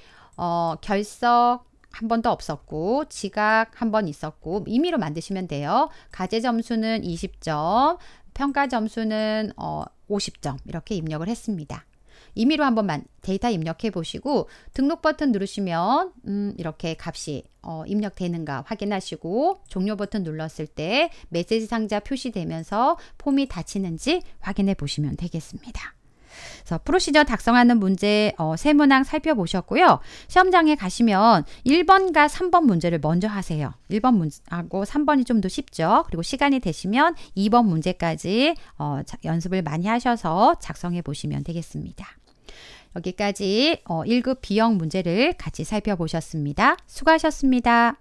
결석 한 번도 없었고 지각 한 번 있었고 임의로 만드시면 돼요. 가제 점수는 20점, 평가 점수는 50점 이렇게 입력을 했습니다. 임의로 한번 데이터 입력해 보시고 등록 버튼 누르시면 이렇게 값이 입력되는가 확인하시고 종료 버튼 눌렀을 때 메시지 상자 표시되면서 폼이 닫히는지 확인해 보시면 되겠습니다. 그래서 프로시저 작성하는 문제 세 문항 살펴보셨고요. 시험장에 가시면 1번과 3번 문제를 먼저 하세요. 1번 문제하고 3번이 좀 더 쉽죠. 그리고 시간이 되시면 2번 문제까지 연습을 많이 하셔서 작성해 보시면 되겠습니다. 여기까지 1급 B형 문제를 같이 살펴보셨습니다. 수고하셨습니다.